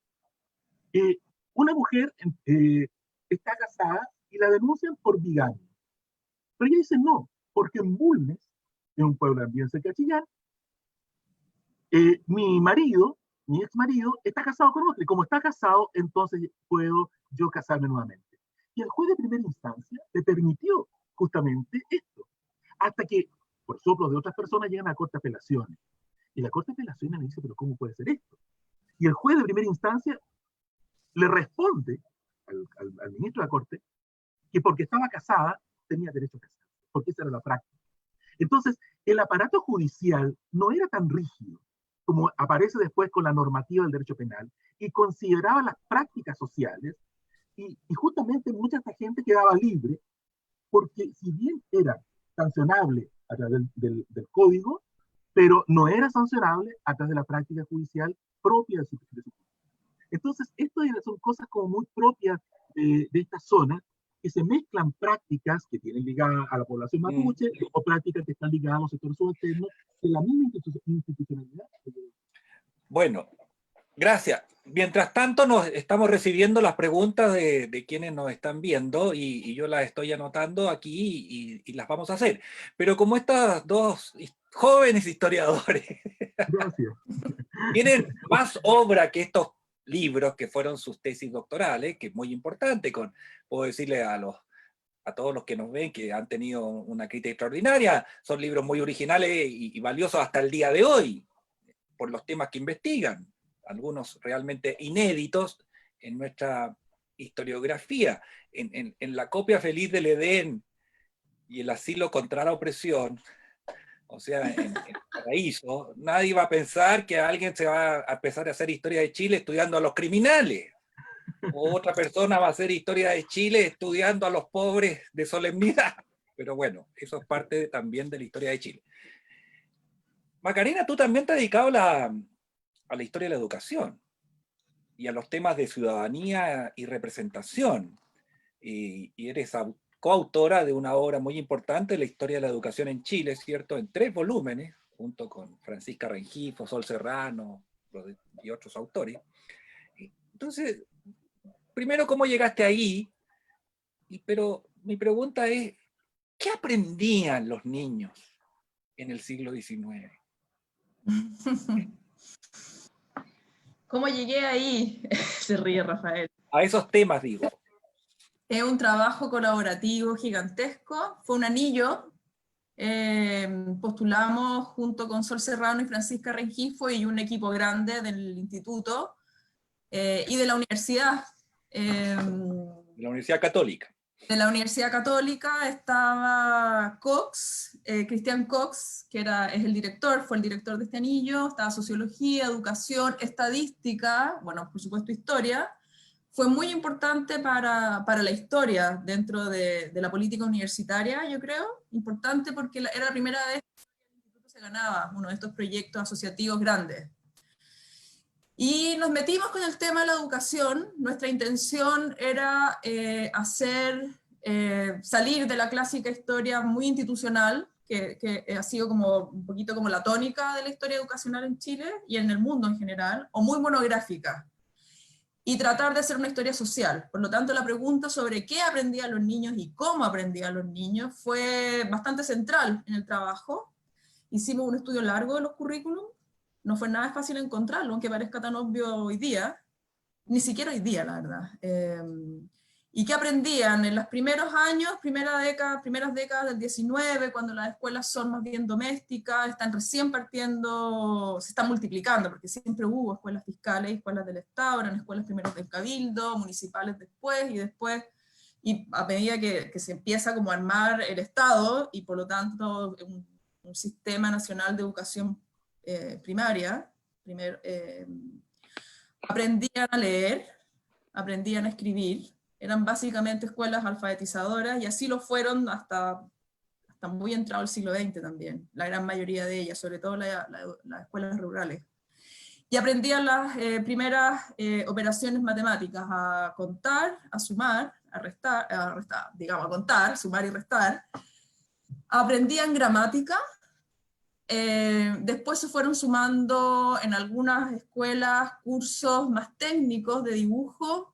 Speaker 5: una mujer está casada y la denuncian por bigamia. Pero ella dice no, porque en Bulnes, en un pueblo también cerca de Chillán, mi ex marido, está casado con otro, y como está casado, entonces puedo yo casarme nuevamente. Y el juez de primera instancia le permitió justamente esto, hasta que, por soplos de otras personas, llegan a la Corte de Apelaciones. Y la Corte de Apelaciones le dice, pero ¿cómo puede ser esto? Y el juez de primera instancia le responde al ministro de la Corte que porque estaba casada tenía derecho a casarse, porque esa era la práctica. Entonces, el aparato judicial no era tan rígido como aparece después con la normativa del derecho penal, y consideraba las prácticas sociales, y justamente mucha esta gente quedaba libre, porque si bien era sancionable a través del código, pero no era sancionable a través de la práctica judicial propia de su Entonces, esto son cosas como muy propias de esta zona, que se mezclan prácticas que tienen ligadas a la población mapuche o prácticas que están ligadas a los sectores subalternos de la misma institucionalidad.
Speaker 2: Bueno, gracias. Mientras tanto, nos estamos recibiendo las preguntas de quienes nos están viendo y yo las estoy anotando aquí y las vamos a hacer. Pero como estas dos jóvenes historiadores tienen más obra que estos libros que fueron sus tesis doctorales, que es muy importante, puedo decirle a todos los que nos ven que han tenido una crítica extraordinaria, son libros muy originales y valiosos hasta el día de hoy, por los temas que investigan, algunos realmente inéditos en nuestra historiografía. En La copia feliz del Edén y El asilo contra la opresión, o sea, en Paraíso, nadie va a pensar que alguien se va a empezar a hacer historia de Chile estudiando a los criminales, o otra persona va a hacer historia de Chile estudiando a los pobres de solemnidad. Pero bueno, eso es parte también de la historia de Chile. Macarena, tú también te has dedicado a la historia de la educación y a los temas de ciudadanía y representación. Y eres coautora de una obra muy importante, La historia de la educación en Chile, ¿cierto? En 3 volúmenes, junto con Francisca Rengifo, Sol Serrano y otros autores. Entonces, primero, ¿cómo llegaste ahí? Pero mi pregunta es, ¿qué aprendían los niños en el siglo XIX?
Speaker 3: ¿Cómo llegué ahí? Se ríe Rafael.
Speaker 2: A esos temas, digo.
Speaker 3: Es un trabajo colaborativo gigantesco, fue un anillo. Postulamos junto con Sol Serrano y Francisca Rengifo y un equipo grande del instituto y de la universidad.
Speaker 2: De la Universidad Católica.
Speaker 3: De la Universidad Católica estaba Cox, Cristian Cox, que es el director, fue el director de este anillo, estaba Sociología, Educación, Estadística, bueno, por supuesto Historia. Fue muy importante para la historia dentro de la política universitaria, yo creo, importante porque era la primera vez que el instituto se ganaba uno de estos proyectos asociativos grandes. Y nos metimos con el tema de la educación. Nuestra intención era salir de la clásica historia muy institucional, que ha sido como un poquito como la tónica de la historia educacional en Chile y en el mundo en general, o muy monográfica, y tratar de hacer una historia social. Por lo tanto, la pregunta sobre qué aprendían los niños y cómo aprendían los niños fue bastante central en el trabajo. Hicimos un estudio largo de los currículums. No fue nada fácil encontrarlo, aunque parezca tan obvio hoy día, ni siquiera hoy día, la verdad. ¿Y qué aprendían? En los primeros años, primeras décadas del 19, cuando las escuelas son más bien domésticas, están recién partiendo, se están multiplicando, porque siempre hubo escuelas fiscales y escuelas del Estado, eran escuelas primero del Cabildo, municipales después, y a medida que se empieza como a armar el Estado, y por lo tanto un sistema nacional de educación primaria, aprendían a leer, aprendían a escribir, eran básicamente escuelas alfabetizadoras, y así lo fueron hasta muy entrado el siglo XX también, la gran mayoría de ellas, sobre todo las escuelas rurales. Y aprendían las primeras operaciones matemáticas, a contar, a sumar, a restar, digamos, a contar, sumar y restar. Aprendían gramática. Después se fueron sumando en algunas escuelas cursos más técnicos de dibujo,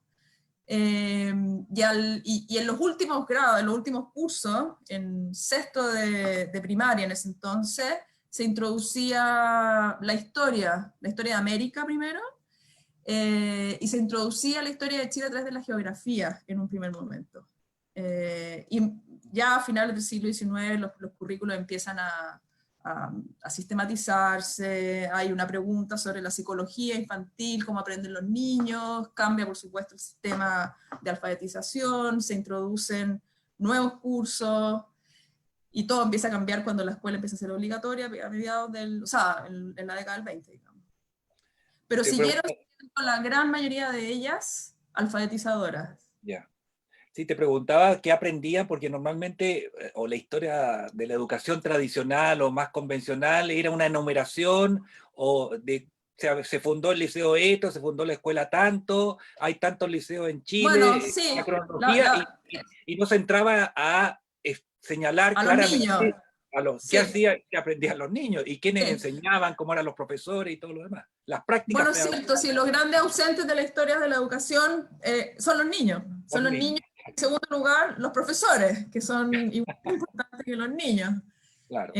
Speaker 3: y en los últimos grados, en los últimos cursos, en sexto de primaria en ese entonces, se introducía la historia de América primero, y se introducía la historia de Chile a través de la geografía en un primer momento. Y ya a finales del siglo XIX los currículos empiezan a sistematizarse, hay una pregunta sobre la psicología infantil, cómo aprenden los niños, cambia por supuesto el sistema de alfabetización, se introducen nuevos cursos, y todo empieza a cambiar cuando la escuela empieza a ser obligatoria a mediados en la década del 20, digamos. Pero siguieron con la gran mayoría de ellas alfabetizadoras.
Speaker 2: Ya. Sí, te preguntaba qué aprendían, porque normalmente, o la historia de la educación tradicional o más convencional, era una enumeración, o se fundó el liceo esto, se fundó la escuela tanto, hay tantos liceos en Chile,
Speaker 3: bueno, sí,
Speaker 2: la cronología, y no se entraba a señalar claramente qué aprendían los niños, y quiénes enseñaban, cómo eran los profesores y todo lo demás. Las prácticas.
Speaker 3: Bueno, es cierto, sí, los grandes ausentes de la historia de la educación son los niños. Son los niños. En segundo lugar, los profesores, que son igual de importantes que los niños.
Speaker 2: Claro.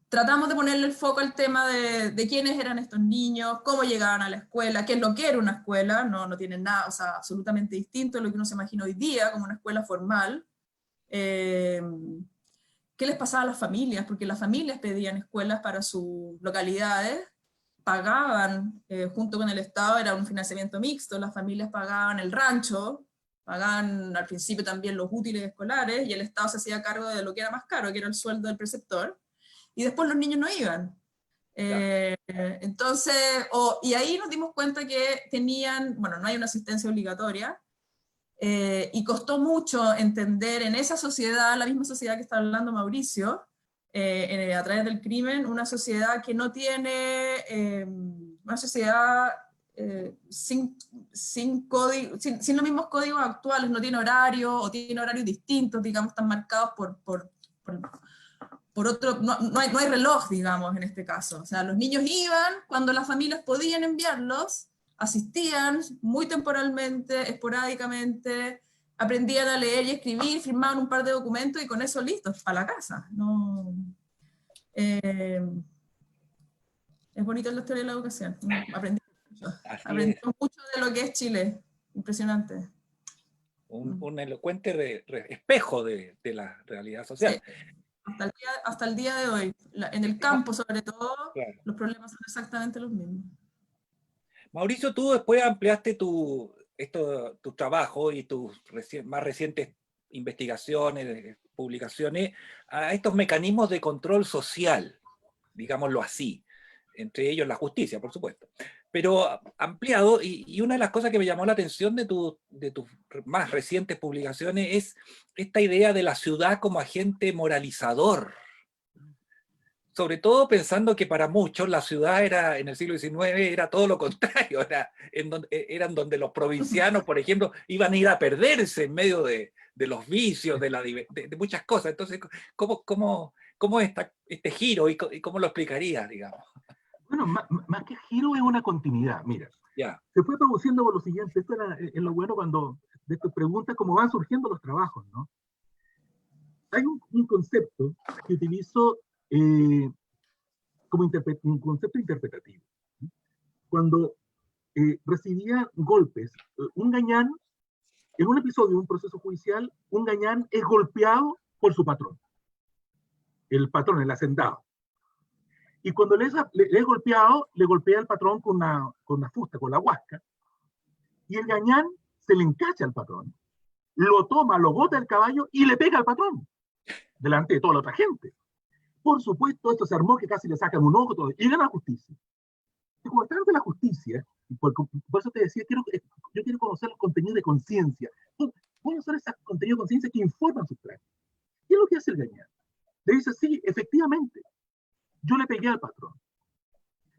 Speaker 3: Tratamos de ponerle el foco al tema de quiénes eran estos niños, cómo llegaban a la escuela, qué es lo que era una escuela. No tienen nada, o sea, absolutamente distinto a lo que uno se imagina hoy día como una escuela formal. ¿Qué les pasaba a las familias? Porque las familias pedían escuelas para sus localidades, pagaban, junto con el Estado, era un financiamiento mixto, las familias pagaban el rancho, pagaban al principio también los útiles escolares, y el Estado se hacía cargo de lo que era más caro, que era el sueldo del preceptor, y después los niños no iban. Entonces, y ahí nos dimos cuenta que no hay una asistencia obligatoria, y costó mucho entender en esa sociedad, la misma sociedad que está hablando Mauricio, a través del crimen, una sociedad que no tiene, una sociedad sin los mismos códigos actuales, no tiene horario, o tiene horarios distintos, digamos, están marcados por otro, no hay reloj, digamos, en este caso. O sea, los niños iban cuando las familias podían enviarlos, asistían muy temporalmente, esporádicamente, aprendían a leer y escribir, firmaban un par de documentos y con eso listos, para la casa. Es bonita la historia de la educación.
Speaker 2: Aprendí
Speaker 3: mucho de lo que es Chile. Impresionante.
Speaker 2: un elocuente espejo de la realidad social.
Speaker 3: Sí. Hasta el día de hoy, en el campo sobre todo,
Speaker 2: claro.
Speaker 3: Los problemas son exactamente los mismos.
Speaker 2: Mauricio, tú después ampliaste tu trabajo y tus más recientes investigaciones, publicaciones, a estos mecanismos de control social, digámoslo así, entre ellos la justicia, por supuesto. Pero ampliado, y una de las cosas que me llamó la atención de tus más recientes publicaciones es esta idea de la ciudad como agente moralizador. Sobre todo pensando que para muchos la ciudad era, en el siglo XIX, era todo lo contrario, eran donde los provincianos, por ejemplo, iban a ir a perderse en medio de los vicios, de muchas cosas. Entonces, ¿cómo es este giro y cómo lo explicarías, digamos?
Speaker 5: Bueno, más que giro es una continuidad, mira.
Speaker 2: Ya.
Speaker 5: Se fue produciendo por lo siguiente, esto es lo bueno cuando de tus preguntas, cómo van surgiendo los trabajos, ¿no? Hay un concepto que utilizo como un concepto interpretativo. Cuando recibía golpes, un gañán, en un episodio de un proceso judicial, un gañán es golpeado por su patrón. El patrón, el hacendado. Y cuando le es golpeado, le golpea al patrón con una fusta, con la huasca, y el gañán se le encacha al patrón, lo toma, lo bota del caballo y le pega al patrón, delante de toda la otra gente. Por supuesto, esto se armó que casi le sacan un ojo, todo, y gana la justicia. Y como está ante la justicia, por eso te decía, yo quiero conocer el contenido de conciencia. Conocer ese contenido de conciencia que informan sus prácticas. ¿Qué es lo que hace el gañán? Le dice, sí, efectivamente, yo le pegué al patrón,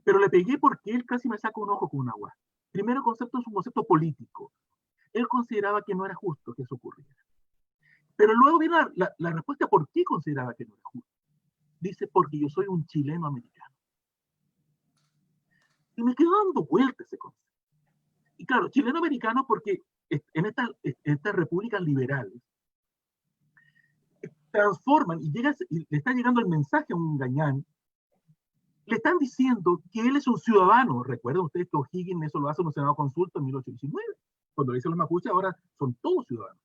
Speaker 5: pero le pegué porque él casi me saca un ojo con un agua. Primero concepto es un concepto político. Él consideraba que no era justo que eso ocurriera. Pero luego viene la respuesta por qué consideraba que no era justo. Dice, porque yo soy un chileno americano. Y me quedo dando vuelta ese concepto. Y claro, chileno americano porque en estas repúblicas liberales transforman y le está llegando el mensaje a un gañán. Le están diciendo que él es un ciudadano. Recuerden ustedes que O'Higgins eso lo hace en un senado consulta en 1819. Cuando le dicen los mapuches, ahora son todos ciudadanos.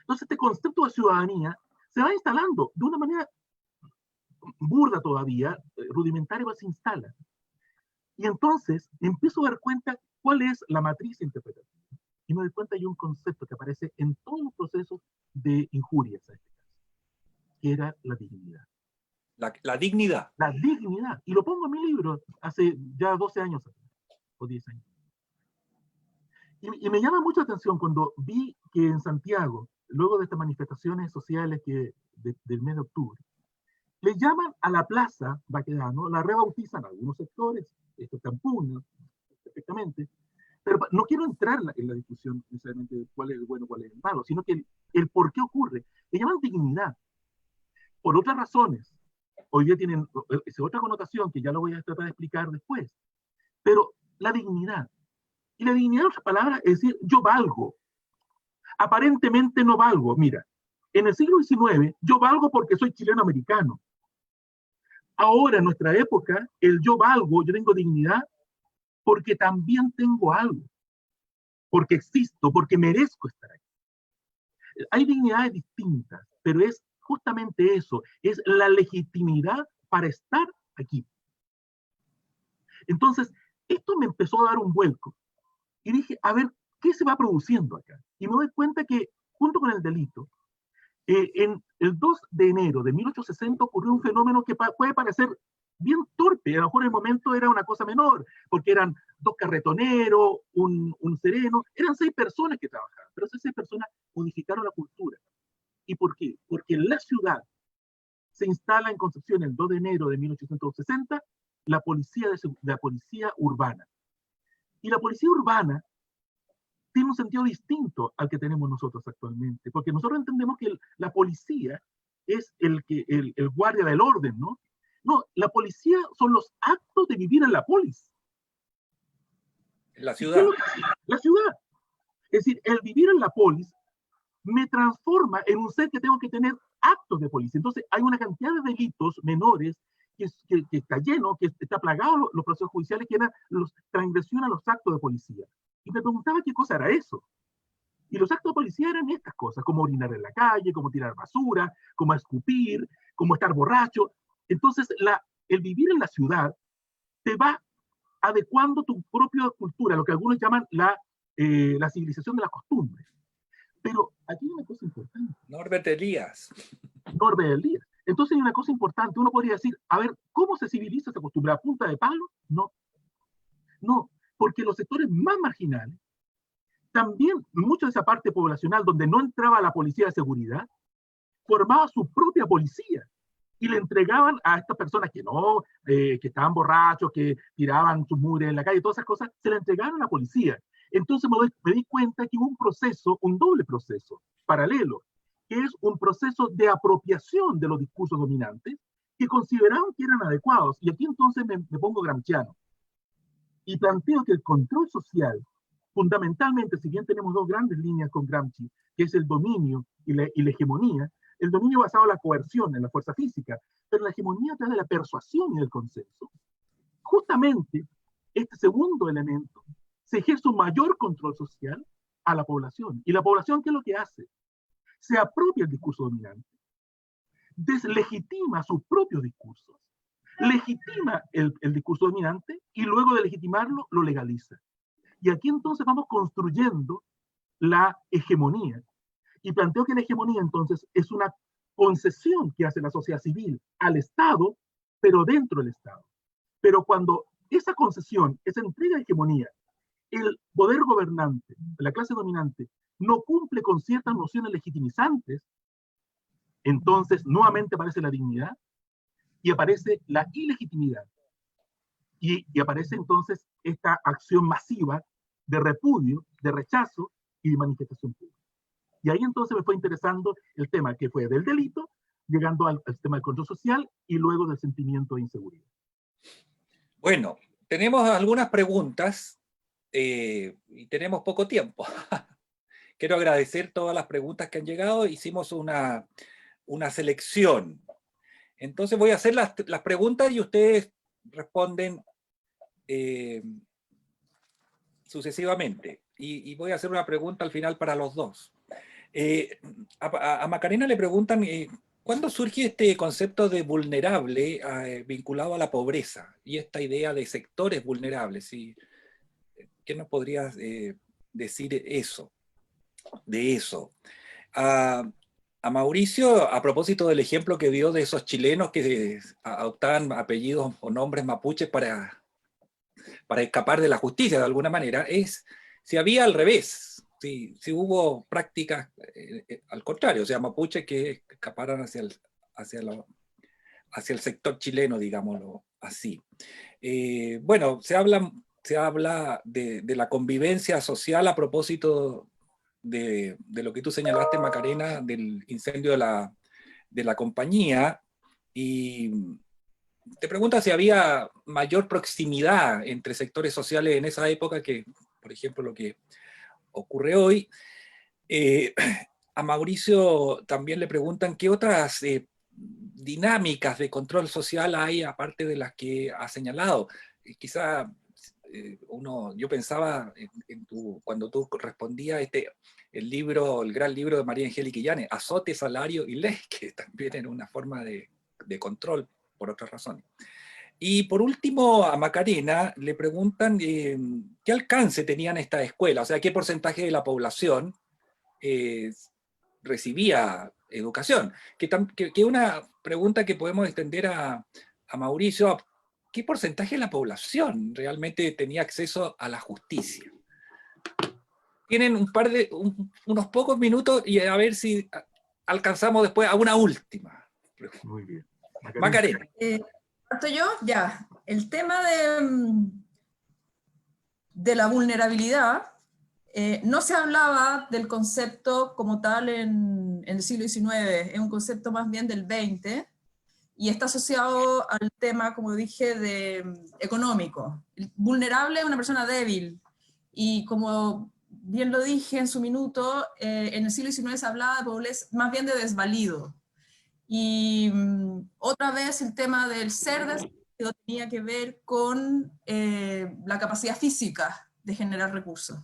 Speaker 5: Entonces este concepto de ciudadanía se va instalando de una manera burda todavía, rudimentaria, pero se instala. Y entonces empiezo a dar cuenta cuál es la matriz interpretativa. Y me doy cuenta que hay un concepto que aparece en todos los procesos de injurias, que era la dignidad.
Speaker 2: La dignidad.
Speaker 5: La dignidad. Y lo pongo en mi libro hace ya 12 años o 10 años. Y me llama mucho la atención cuando vi que en Santiago, luego de estas manifestaciones sociales del mes de octubre, le llaman a la plaza Baquedano, la rebautizan algunos sectores, esto está en pugna, perfectamente, pero no quiero entrar en la discusión necesariamente de cuál es el bueno, cuál es el malo, sino que el por qué ocurre. Le llaman dignidad. Por otras razones, hoy día tienen esa otra connotación que ya lo voy a tratar de explicar después, pero la dignidad. Y la dignidad, en otras palabras, es decir, yo valgo. Aparentemente no valgo. Mira, en el siglo XIX, yo valgo porque soy chileno-americano. Ahora, en nuestra época, el yo valgo, yo tengo dignidad, porque también tengo algo. Porque existo, porque merezco estar aquí. Hay dignidades distintas, pero es justamente eso, es la legitimidad para estar aquí. Entonces, esto me empezó a dar un vuelco. Y dije, a ver, ¿qué se va produciendo acá? Y me doy cuenta que, junto con el delito, en el 2 de enero de 1860 ocurrió un fenómeno que puede parecer bien torpe, a lo mejor en el momento era una cosa menor, porque eran 2 carretoneros, un sereno, eran 6 personas que trabajaban, pero esas 6 personas modificaron la cultura. ¿Y por qué? Porque en la ciudad se instala en Concepción el 2 de enero de 1860 la policía urbana. Y la policía urbana tiene un sentido distinto al que tenemos nosotros actualmente, porque nosotros entendemos que la policía es el guardia del orden, ¿no? No, la policía son los actos de vivir en la polis.
Speaker 2: La ciudad.
Speaker 5: La ciudad. Es decir, el vivir en la polis me transforma en un ser que tengo que tener actos de policía. Entonces hay una cantidad de delitos menores que está lleno, que está plagado los procesos judiciales, que eran transgresión a los actos de policía. Y me preguntaba qué cosa era eso. Y los actos de policía eran estas cosas, como orinar en la calle, como tirar basura, como escupir, como estar borracho. Entonces, el vivir en la ciudad te va adecuando tu propia cultura, lo que algunos llaman la civilización de la costumbre. Pero aquí hay una cosa importante.
Speaker 2: Norbert Elias.
Speaker 5: Norbert Elias. Entonces hay una cosa importante. Uno podría decir, a ver, ¿cómo se civiliza esa costumbre? ¿A punta de palo? No. No, porque los sectores más marginales, también mucha de esa parte poblacional donde no entraba la policía de seguridad, formaba su propia policía y le entregaban a estas personas que no, que estaban borrachos, que tiraban sus mugre en la calle, todas esas cosas, se le entregaron a la policía. Entonces me di cuenta que hubo un proceso, un doble proceso, paralelo, que es un proceso de apropiación de los discursos dominantes que consideraban que eran adecuados. Y aquí entonces me pongo gramsciano y planteo que el control social, fundamentalmente, si bien tenemos dos grandes líneas con Gramsci, que es el dominio y la hegemonía, el dominio basado en la coerción, en la fuerza física, pero la hegemonía a través de la persuasión y del consenso. Justamente, este segundo elemento se ejerce un mayor control social a la población. ¿Y la población qué es lo que hace? Se apropia el discurso dominante, deslegitima sus propios discursos, legitima el discurso dominante y luego de legitimarlo lo legaliza. Y aquí entonces vamos construyendo la hegemonía. Y planteo que la hegemonía entonces es una concesión que hace la sociedad civil al Estado, pero dentro del Estado. Pero cuando esa concesión, esa entrega de hegemonía, el poder gobernante, la clase dominante, no cumple con ciertas nociones legitimizantes, entonces nuevamente aparece la dignidad y aparece la ilegitimidad. Y aparece entonces esta acción masiva de repudio, de rechazo y de manifestación pública. Y ahí entonces me fue interesando el tema que fue del delito, llegando al tema del control social y luego del sentimiento de inseguridad.
Speaker 2: Bueno, tenemos algunas preguntas y tenemos poco tiempo. Quiero agradecer todas las preguntas que han llegado. Hicimos una selección. Entonces voy a hacer las preguntas y ustedes responden sucesivamente. Y voy a hacer una pregunta al final para los dos. A Macarena le preguntan, ¿cuándo surge este concepto de vulnerable vinculado a la pobreza? Y esta idea de sectores vulnerables. ¿Qué nos podrías decir de eso? A Mauricio, a propósito del ejemplo que dio de esos chilenos que adoptaban apellidos o nombres mapuches para escapar de la justicia de alguna manera, es si había al revés. Si hubo prácticas al contrario, o sea, mapuches que escaparan hacia el sector chileno, digámoslo así. Bueno, se habla de la convivencia social a propósito de lo que tú señalaste, Macarena, del incendio de la compañía, y te preguntas si había mayor proximidad entre sectores sociales en esa época que, por ejemplo, lo que ocurre hoy. A Mauricio también le preguntan qué otras dinámicas de control social hay aparte de las que ha señalado. Quizá yo pensaba cuando tú respondías el gran libro de María Angélica Illanes, Azote, Salario y Ley, que también era una forma de control por otras razones. Y por último, a Macarena le preguntan qué alcance tenían estas escuelas, o sea, qué porcentaje de la población recibía educación. Que una pregunta que podemos extender a Mauricio, ¿qué porcentaje de la población realmente tenía acceso a la justicia? Tienen unos pocos minutos y a ver si alcanzamos después a una última.
Speaker 5: Muy bien.
Speaker 2: Macarena.
Speaker 3: ¿Parto yo? Ya. El tema de la vulnerabilidad, no se hablaba del concepto como tal en el siglo XIX, es un concepto más bien del XX, y está asociado al tema, como dije, económico. Vulnerable es una persona débil, y como bien lo dije en su minuto, en el siglo XIX se hablaba más bien de desvalido. Y otra vez el tema del ser desarrollo tenía que ver con la capacidad física de generar recursos.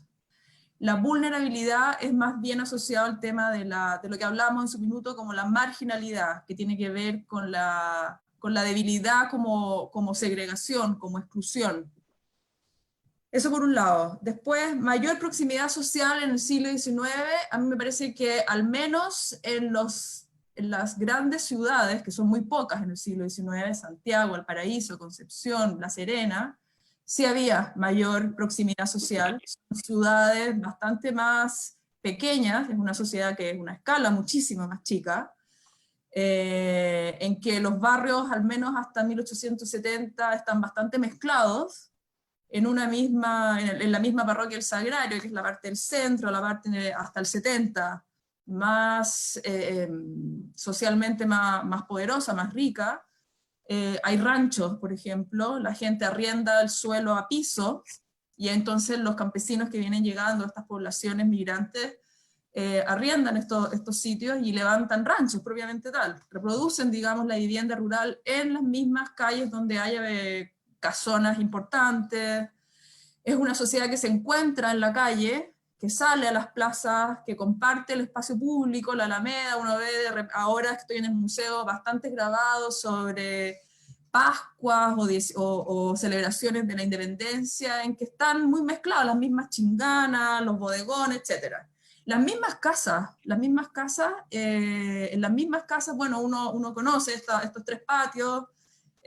Speaker 3: La vulnerabilidad es más bien asociado al tema de lo que hablábamos en su minuto como la marginalidad, que tiene que ver con la debilidad como segregación, como exclusión. Eso por un lado. Después, mayor proximidad social en el siglo XIX. A mí me parece que al menos en las grandes ciudades, que son muy pocas en el siglo XIX, Santiago, Valparaíso, Concepción, La Serena, sí había mayor proximidad social. Son ciudades bastante más pequeñas, es una sociedad que es una escala muchísimo más chica, en que los barrios, al menos hasta 1870, están bastante mezclados, en la misma parroquia del Sagrario, que es la parte del centro, la parte hasta el 70, más socialmente más poderosa, más rica. Hay ranchos, por ejemplo, la gente arrienda el suelo a piso, y entonces los campesinos que vienen llegando a estas poblaciones migrantes arriendan estos sitios y levantan ranchos propiamente tal. Reproducen, digamos, la vivienda rural en las mismas calles donde haya casonas importantes. Es una sociedad que se encuentra en la calle, que sale a las plazas, que comparte el espacio público, la Alameda. Uno ve, ahora que estoy en el museo, bastantes grabados sobre Pascuas o celebraciones de la independencia, en que están muy mezcladas las mismas chinganas, los bodegones, etc. En las mismas casas, bueno, uno conoce estos tres patios,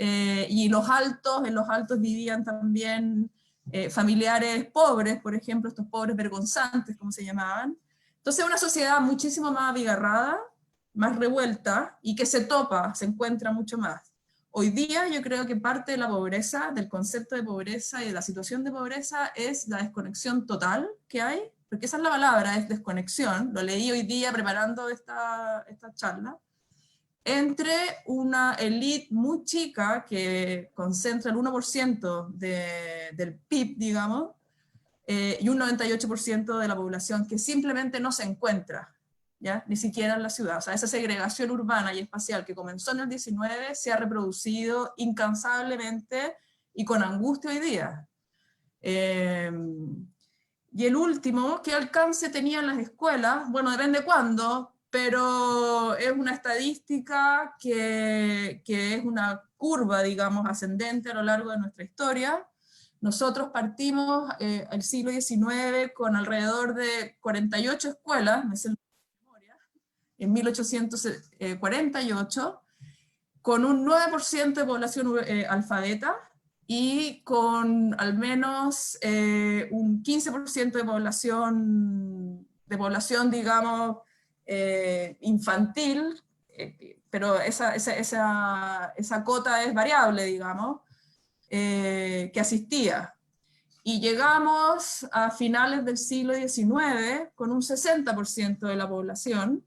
Speaker 3: y en los altos vivían también familiares pobres, por ejemplo, estos pobres vergonzantes, como se llamaban. Entonces una sociedad muchísimo más abigarrada, más revuelta, y que se encuentra mucho más. Hoy día yo creo que parte de la pobreza, del concepto de pobreza y de la situación de pobreza, es la desconexión total que hay, porque esa es la palabra, es desconexión. Lo leí hoy día preparando esta charla, entre una élite muy chica que concentra el 1% del PIB, digamos, y un 98% de la población que simplemente no se encuentra, ¿ya? Ni siquiera en la ciudad. O sea, esa segregación urbana y espacial que comenzó en el 19 se ha reproducido incansablemente y con angustia hoy día. Y el último, ¿qué alcance tenían las escuelas? Bueno, depende cuándo, pero es una estadística que es una curva, digamos, ascendente a lo largo de nuestra historia. Nosotros partimos el siglo XIX con alrededor de 48 escuelas, me sé la memoria, en 1848, con un 9% de población alfabeta, y con al menos un 15% de población, digamos, infantil, pero esa cota es variable, digamos, que asistía. Y llegamos a finales del siglo XIX con un 60% de la población.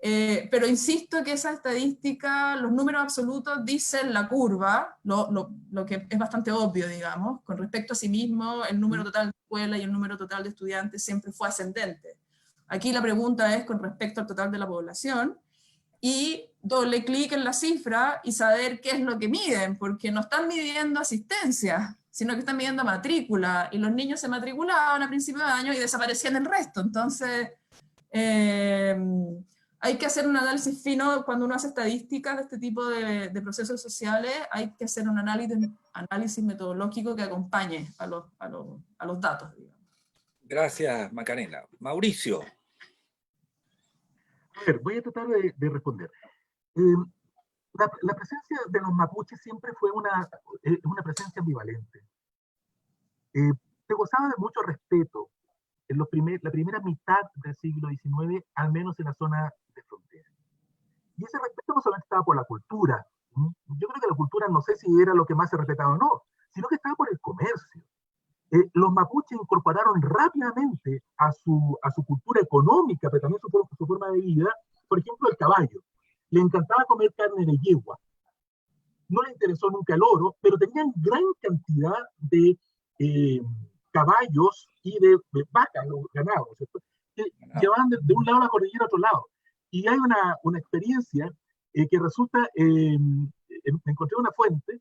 Speaker 3: Pero insisto que esa estadística, los números absolutos dicen la curva, lo que es bastante obvio, digamos, con respecto a sí mismo, el número total de escuelas y el número total de estudiantes siempre fue ascendente. Aquí la pregunta es con respecto al total de la población, y doble clic en la cifra y saber qué es lo que miden, porque no están midiendo asistencia, sino que están midiendo matrícula, y los niños se matriculaban a principio de año y desaparecían el resto. Entonces, hay que hacer un análisis fino cuando uno hace estadísticas de este tipo de procesos sociales. Hay que hacer un análisis metodológico que acompañe a los datos, digamos.
Speaker 2: Gracias, Macarena. Mauricio.
Speaker 5: A ver, voy a tratar de responder. La presencia de los mapuches siempre fue una presencia ambivalente. Se gozaba de mucho respeto en la primera mitad del siglo XIX, al menos en la zona de frontera. Y ese respeto no solamente estaba por la cultura. Yo creo que la cultura, no sé si era lo que más se respetaba o no, sino que estaba por el comercio. Los mapuches incorporaron rápidamente a su cultura económica, pero también su forma de vida, por ejemplo, el caballo. Le encantaba comer carne de yegua. No le interesó nunca el oro, pero tenían gran cantidad de caballos y de vacas, los ganados, ¿cierto? Que llevaban de un lado a la cordillera a otro lado. Y hay una experiencia que resulta, encontré una fuente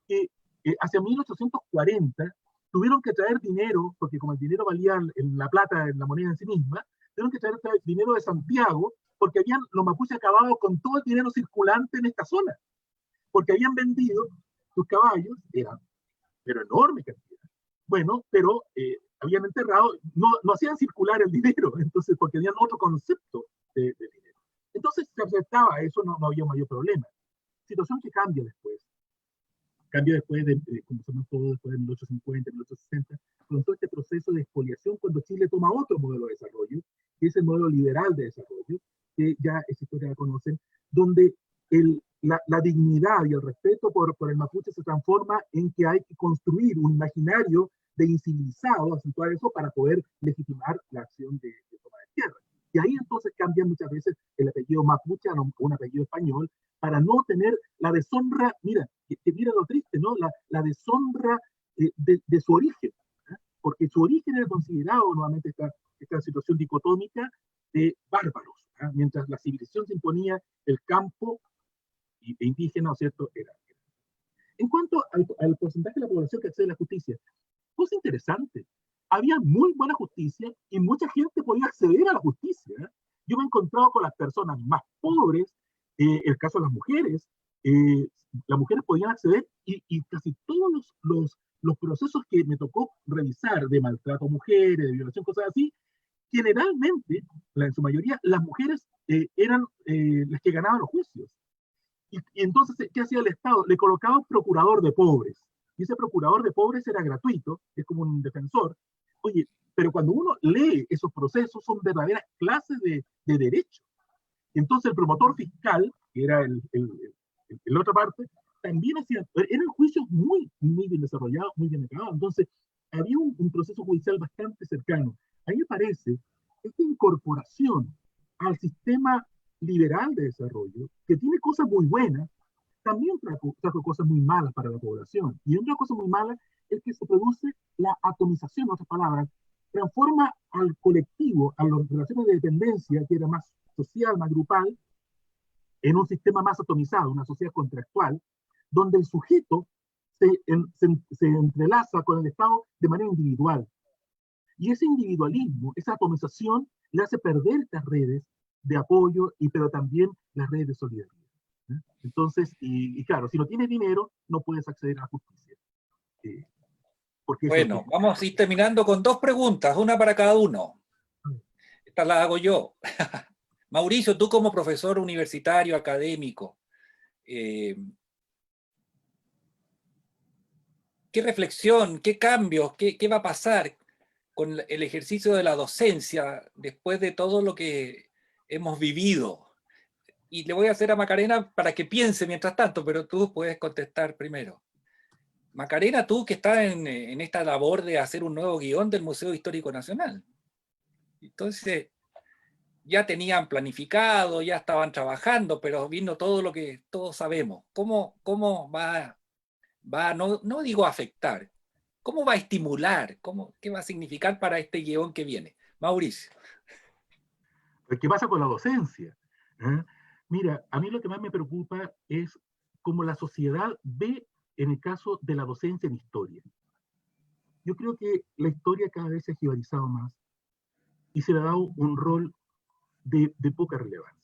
Speaker 5: que hacia 1840 tuvieron que traer dinero, porque como el dinero valía en la plata, en la moneda en sí misma, tuvieron que traer dinero de Santiago, porque habían los mapuches acabado con todo el dinero circulante en esta zona, porque habían vendido sus caballos, pero enorme cantidad. Bueno, pero habían enterrado, no hacían circular el dinero, entonces, porque tenían otro concepto de dinero. Entonces se aceptaba eso, no había mayor problema. Situación que cambia después. Cambia después conocemos todo después de 1850, 1860, con todo este proceso de expoliación, cuando Chile toma otro modelo de desarrollo, que es el modelo liberal de desarrollo, que ya esa historia la conocen, donde la dignidad y el respeto por el mapuche se transforma en que hay que construir un imaginario de incivilizado, acentuar eso para poder legitimar la acción de toma de tierra. Y ahí entonces cambia muchas veces el apellido mapuche a un apellido español, para no tener la deshonra, mira lo triste, ¿no? La deshonra de su origen, ¿eh? Porque su origen era considerado, nuevamente, esta situación dicotómica de bárbaros, ¿eh? Mientras la civilización se imponía, el campo indígena, ¿no es cierto?, era. En cuanto al porcentaje de la población que accede a la justicia, cosa interesante, había muy buena justicia y mucha gente podía acceder a la justicia, ¿eh? Yo me he encontrado con las personas más pobres, el caso de las mujeres podían acceder y casi todos los procesos que me tocó revisar de maltrato a mujeres, de violación, cosas así, generalmente, en su mayoría, las mujeres eran las que ganaban los juicios. Y entonces, ¿qué hacía el Estado? Le colocaba un procurador de pobres. Y ese procurador de pobres era gratuito, es como un defensor. Oye, pero cuando uno lee esos procesos, son verdaderas clases de derecho. Entonces el promotor fiscal, que era la otra parte, también eran juicios muy bien desarrollados, muy bien acabados. Entonces había un proceso judicial bastante cercano. A mí me parece esta incorporación al sistema liberal de desarrollo, que tiene cosas muy buenas, también trajo cosas muy malas para la población. Y otra cosa muy mala es que se produce la atomización, en otras palabras, transforma al colectivo, a las relaciones de dependencia, que era más social, más grupal, en un sistema más atomizado, una sociedad contractual, donde el sujeto se entrelaza con el Estado de manera individual. Y ese individualismo, esa atomización, le hace perder estas redes de apoyo, pero también las redes de solidaridad. Entonces, y claro, si no tienes dinero, no puedes acceder a la justicia.
Speaker 2: Bueno, vamos a ir terminando con 2 preguntas, una para cada uno. Esta la hago yo. Mauricio, tú como profesor universitario, académico, ¿qué reflexión, qué cambios, qué va a pasar con el ejercicio de la docencia después de todo lo que hemos vivido? Y le voy a hacer a Macarena para que piense mientras tanto, pero tú puedes contestar primero. Macarena, tú que estás en esta labor de hacer un nuevo guión del Museo Histórico Nacional. Entonces, ya tenían planificado, ya estaban trabajando, pero vino todo lo que todos sabemos. ¿Cómo va no digo afectar, cómo va a estimular, qué va a significar para este guión que viene? Mauricio.
Speaker 5: ¿Qué pasa con la docencia? Mira, a mí lo que más me preocupa es cómo la sociedad ve en el caso de la docencia en historia. Yo creo que la historia cada vez se ha jibarizado más y se le ha dado un rol de poca relevancia.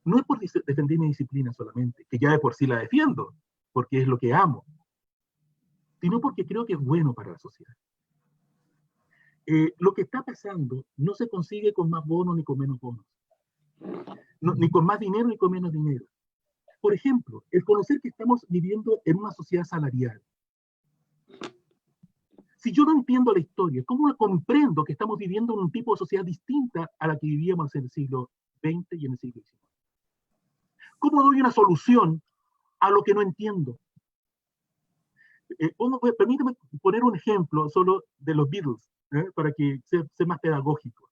Speaker 5: No es por defender mi disciplina solamente, que ya de por sí la defiendo, porque es lo que amo, sino porque creo que es bueno para la sociedad. Lo que está pasando no se consigue con más bonos ni con menos bonos, ni con más dinero ni con menos dinero. Por ejemplo, el conocer que estamos viviendo en una sociedad salarial. Si yo no entiendo la historia, ¿cómo comprendo que estamos viviendo en un tipo de sociedad distinta a la que vivíamos en el siglo XX y en el siglo XIX? ¿Cómo doy una solución a lo que no entiendo? Permíteme poner un ejemplo solo de los Beatles, para que sea más pedagógico.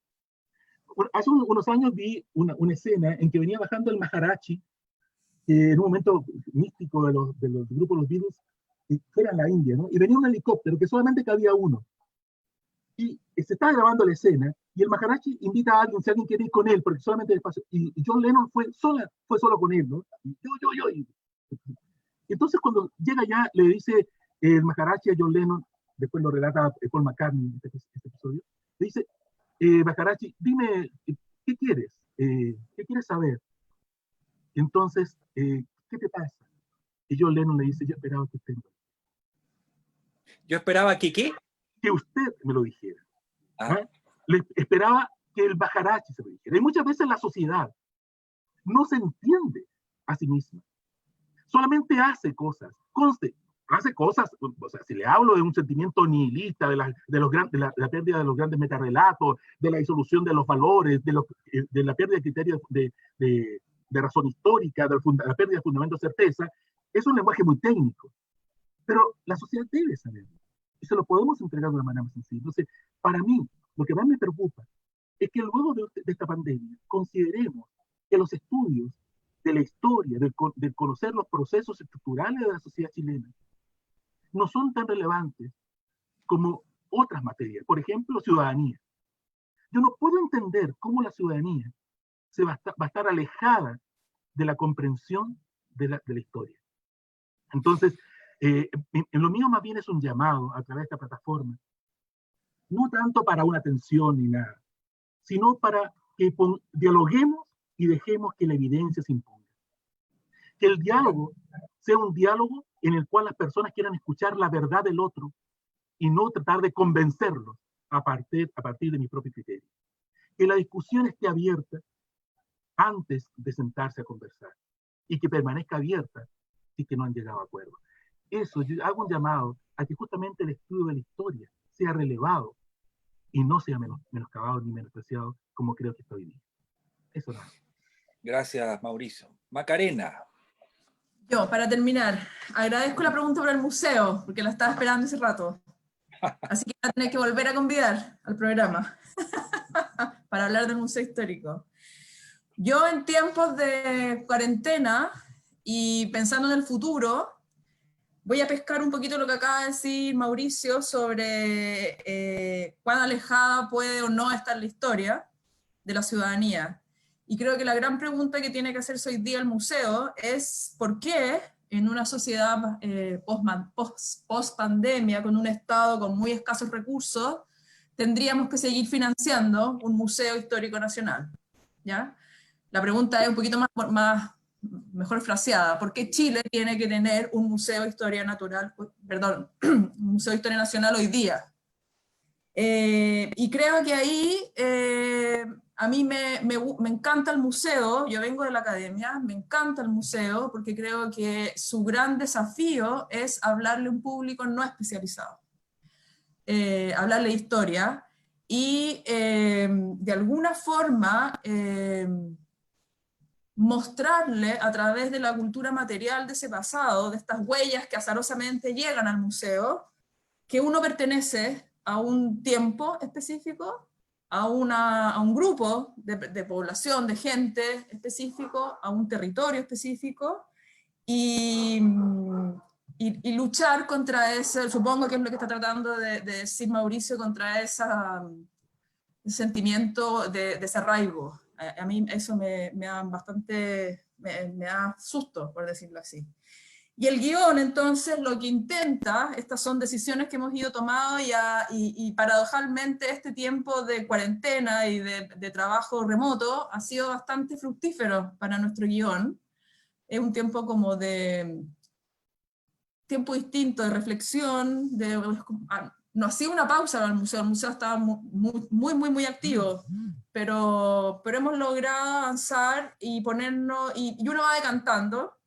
Speaker 5: Hace unos años vi una escena en que venía bajando el Maharaji, en un momento místico de los grupos Los Beatles, fuera en la India, ¿no? Y venía un helicóptero que solamente cabía uno. Y se estaba grabando la escena, Y el Maharaji invita a alguien, si alguien quiere ir con él, porque solamente el espacio. Y John Lennon fue solo con él, ¿no? Y entonces cuando llega allá, le dice el Maharaji a John Lennon, después lo relata Paul McCartney en este episodio, le dice, Maharaji, dime, ¿qué quieres? ¿Qué quieres saber? Y entonces, ¿qué te pasa? Y John Lennon le dice, yo esperaba que usted...
Speaker 2: Yo esperaba que, ¿qué?
Speaker 5: Que usted me lo dijera.
Speaker 2: Ah.
Speaker 5: Le esperaba que el Maharaji se lo dijera. Y muchas veces la sociedad no se entiende a sí misma. Solamente hace cosas, hace cosas, o sea, si le hablo de un sentimiento nihilista, de la pérdida de los grandes metarrelatos, de la disolución de los valores, de la pérdida de criterios de razón histórica, de la pérdida de fundamento de certeza, es un lenguaje muy técnico. Pero la sociedad debe saber, y se lo podemos entregar de una manera más sencilla. Entonces, para mí, lo que más me preocupa es que luego de esta pandemia consideremos que los estudios de la historia, de conocer los procesos estructurales de la sociedad chilena, no son tan relevantes como otras materias. Por ejemplo, ciudadanía. Yo no puedo entender cómo la ciudadanía va a estar alejada de la comprensión de la historia. Entonces, en lo mío más bien es un llamado a través de esta plataforma, no tanto para una atención ni nada, sino para que dialoguemos y dejemos que la evidencia se imponga. Que el diálogo sea un diálogo en el cual las personas quieran escuchar la verdad del otro y no tratar de convencerlos a partir de mi propio criterio. Que la discusión esté abierta antes de sentarse a conversar y que permanezca abierta si que no han llegado a acuerdo. Eso, yo hago un llamado a que justamente el estudio de la historia sea relevado y no sea menoscabado ni menospreciado como creo que está hoy día. Eso no.
Speaker 2: Gracias, Mauricio. Macarena.
Speaker 3: Yo, para terminar, agradezco la pregunta por el museo, porque la estaba esperando hace rato. Así que voy a tener que volver a convidar al programa para hablar del Museo Histórico. Yo en tiempos de cuarentena y pensando en el futuro, voy a pescar un poquito lo que acaba de decir Mauricio sobre cuán alejada puede o no estar la historia de la ciudadanía. Y creo que la gran pregunta que tiene que hacerse hoy día el museo es ¿por qué en una sociedad post-pandemia, con un Estado con muy escasos recursos, tendríamos que seguir financiando un museo histórico nacional? ¿Ya? La pregunta es un poquito mejor fraseada. ¿Por qué Chile tiene que tener un museo de historia natural, perdón, un museo de historia nacional hoy día? Y creo que ahí a mí me encanta el museo, yo vengo de la academia, me encanta el museo porque creo que su gran desafío es hablarle a un público no especializado, hablarle de historia y de alguna forma mostrarle a través de la cultura material de ese pasado, de estas huellas que azarosamente llegan al museo, que uno pertenece a un tiempo específico, a un grupo de población, de gente específico, a un territorio específico, y luchar contra ese, supongo que es lo que está tratando de decir Mauricio, contra ese sentimiento de desarraigo. A mí eso me da bastante, me da susto, por decirlo así. Y el guión, entonces, lo que intenta, estas son decisiones que hemos ido tomando y paradojalmente este tiempo de cuarentena y de trabajo remoto ha sido bastante fructífero para nuestro guión. Es un tiempo como de tiempo distinto, de reflexión, no ha sido una pausa para el museo estaba muy activo, pero hemos logrado avanzar y ponernos, y uno va decantando.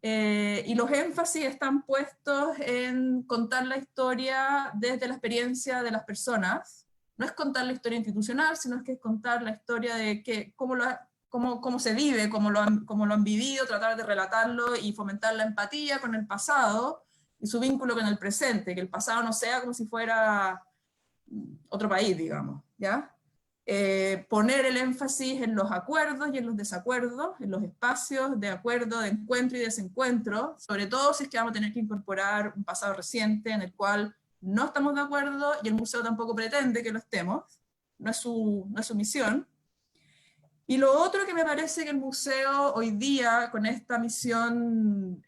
Speaker 3: Y los énfasis están puestos en contar la historia desde la experiencia de las personas. No es contar la historia institucional, sino que es contar la historia de cómo se vive, cómo lo han vivido, tratar de relatarlo y fomentar la empatía con el pasado y su vínculo con el presente, que el pasado no sea como si fuera otro país, digamos, ¿ya? Poner el énfasis en los acuerdos y en los desacuerdos, en los espacios de acuerdo, de encuentro y desencuentro, sobre todo si es que vamos a tener que incorporar un pasado reciente en el cual no estamos de acuerdo y el museo tampoco pretende que lo estemos. no es su misión. Y lo otro que me parece que el museo hoy día, con esta misión,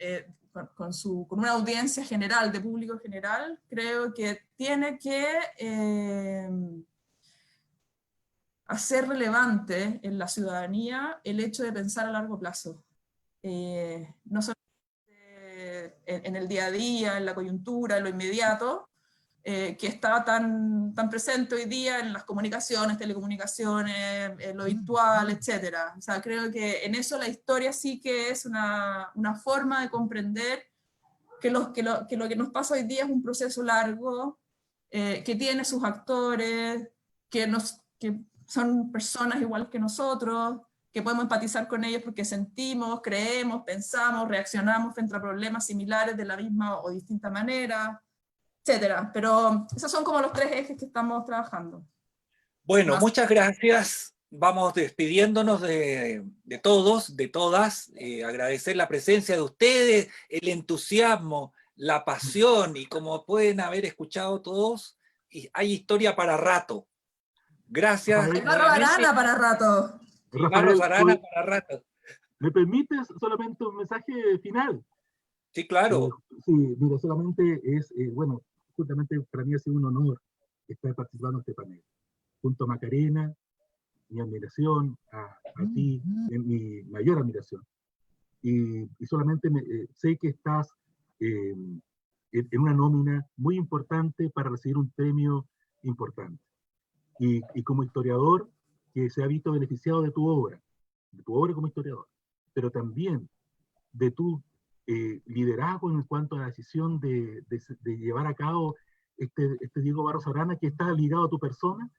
Speaker 3: con una audiencia general, de público general, creo que tiene que hacer relevante en la ciudadanía el hecho de pensar a largo plazo. No solamente en el día a día, en la coyuntura, en lo inmediato, que está tan presente hoy día en las comunicaciones, telecomunicaciones, en lo virtual, etc. O sea, creo que en eso la historia sí que es una forma de comprender que lo que nos pasa hoy día es un proceso largo, que tiene sus actores, que son personas igual que nosotros, que podemos empatizar con ellos porque sentimos, creemos, pensamos, reaccionamos frente a problemas similares de la misma o distinta manera, etcétera. Pero esos son como los 3 ejes que estamos trabajando.
Speaker 2: Bueno, muchas gracias. Vamos despidiéndonos de todos, de todas. Agradecer la presencia de ustedes, el entusiasmo, la pasión, y como pueden haber escuchado todos, hay historia para rato. Gracias.
Speaker 3: Hay Barros Arana para rato.
Speaker 2: Barros Arana para rato.
Speaker 5: ¿Me permites solamente un mensaje final?
Speaker 2: Sí, claro.
Speaker 5: Sí, mira, solamente es, bueno, justamente para mí ha sido un honor estar participando en este panel. Junto a Macarena, mi admiración, a ti, mi mayor admiración. Y solamente sé que estás en una nómina muy importante para recibir un premio importante. Y como historiador que se ha visto beneficiado de tu obra como historiador, pero también de tu liderazgo en cuanto a la decisión de llevar a cabo este Diego Barros Arana, que está ligado a tu persona.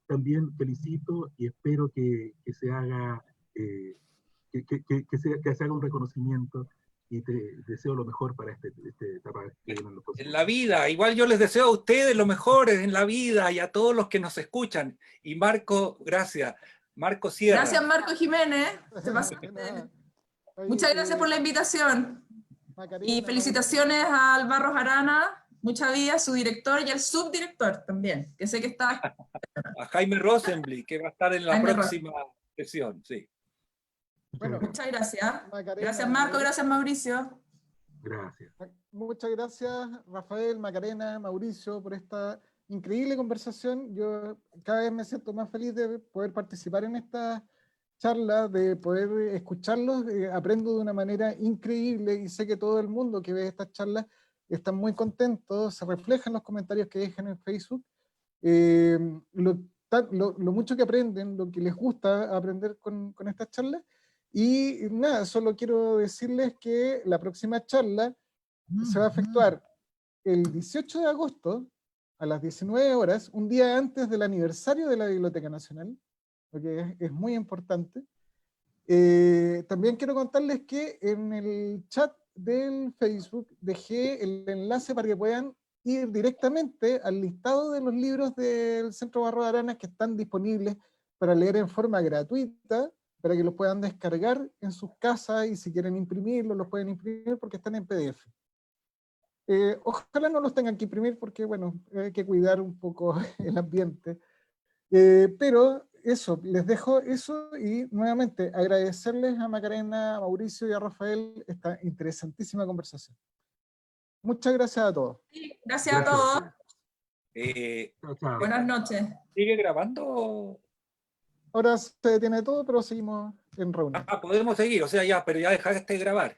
Speaker 5: También felicito y espero que se haga que se haga un reconocimiento, y te deseo lo mejor para esta etapa que viene en los próximos
Speaker 2: en la vida. Igual yo les deseo a ustedes lo mejor en la vida y a todos los que nos escuchan. Y Marco, gracias. Marco Sierra.
Speaker 3: Gracias, Marco Jiménez. Muchas gracias por la invitación.
Speaker 1: Macarena,
Speaker 3: Y felicitaciones al Barros Arana, mucha vida, su director y al subdirector también, que sé que está...
Speaker 2: A Jaime Rosenblit, que va a estar en la
Speaker 3: Jaime
Speaker 2: próxima sesión. Sí.
Speaker 1: Bueno,
Speaker 3: Muchas gracias.
Speaker 1: Macarena,
Speaker 3: Gracias, Marco, gracias, Mauricio.
Speaker 5: Gracias.
Speaker 1: Muchas gracias, Rafael, Macarena, Mauricio, por esta increíble conversación. Yo cada vez me siento más feliz de poder participar en esta charla, de poder escucharlos. Aprendo de una manera increíble y sé que todo el mundo que ve estas charlas está muy contento, se refleja en los comentarios que dejan en Facebook. Lo mucho que aprenden, lo que les gusta aprender con estas charlas. Y nada, solo quiero decirles que la próxima charla se va a efectuar el 18 de agosto a las 19 horas, un día antes del aniversario de la Biblioteca Nacional, lo que es muy importante. También quiero contarles que en el chat del Facebook dejé el enlace para que puedan ir directamente al listado de los libros del Centro Barros Arana que están disponibles para leer en forma gratuita, para que los puedan descargar en sus casas, y si quieren imprimirlos, los pueden imprimir porque están en PDF. Ojalá no los tengan que imprimir porque, bueno, hay que cuidar un poco el ambiente. Pero eso, les dejo eso, y nuevamente agradecerles a Macarena, a Mauricio y a Rafael esta interesantísima conversación. Muchas gracias a todos.
Speaker 3: Sí, gracias a todos.
Speaker 5: Chao, chao.
Speaker 3: Buenas noches.
Speaker 2: ¿Sigue grabando?
Speaker 1: Ahora se detiene todo, pero seguimos en reunión.
Speaker 2: Podemos seguir, o sea, ya, pero ya dejaste de grabar.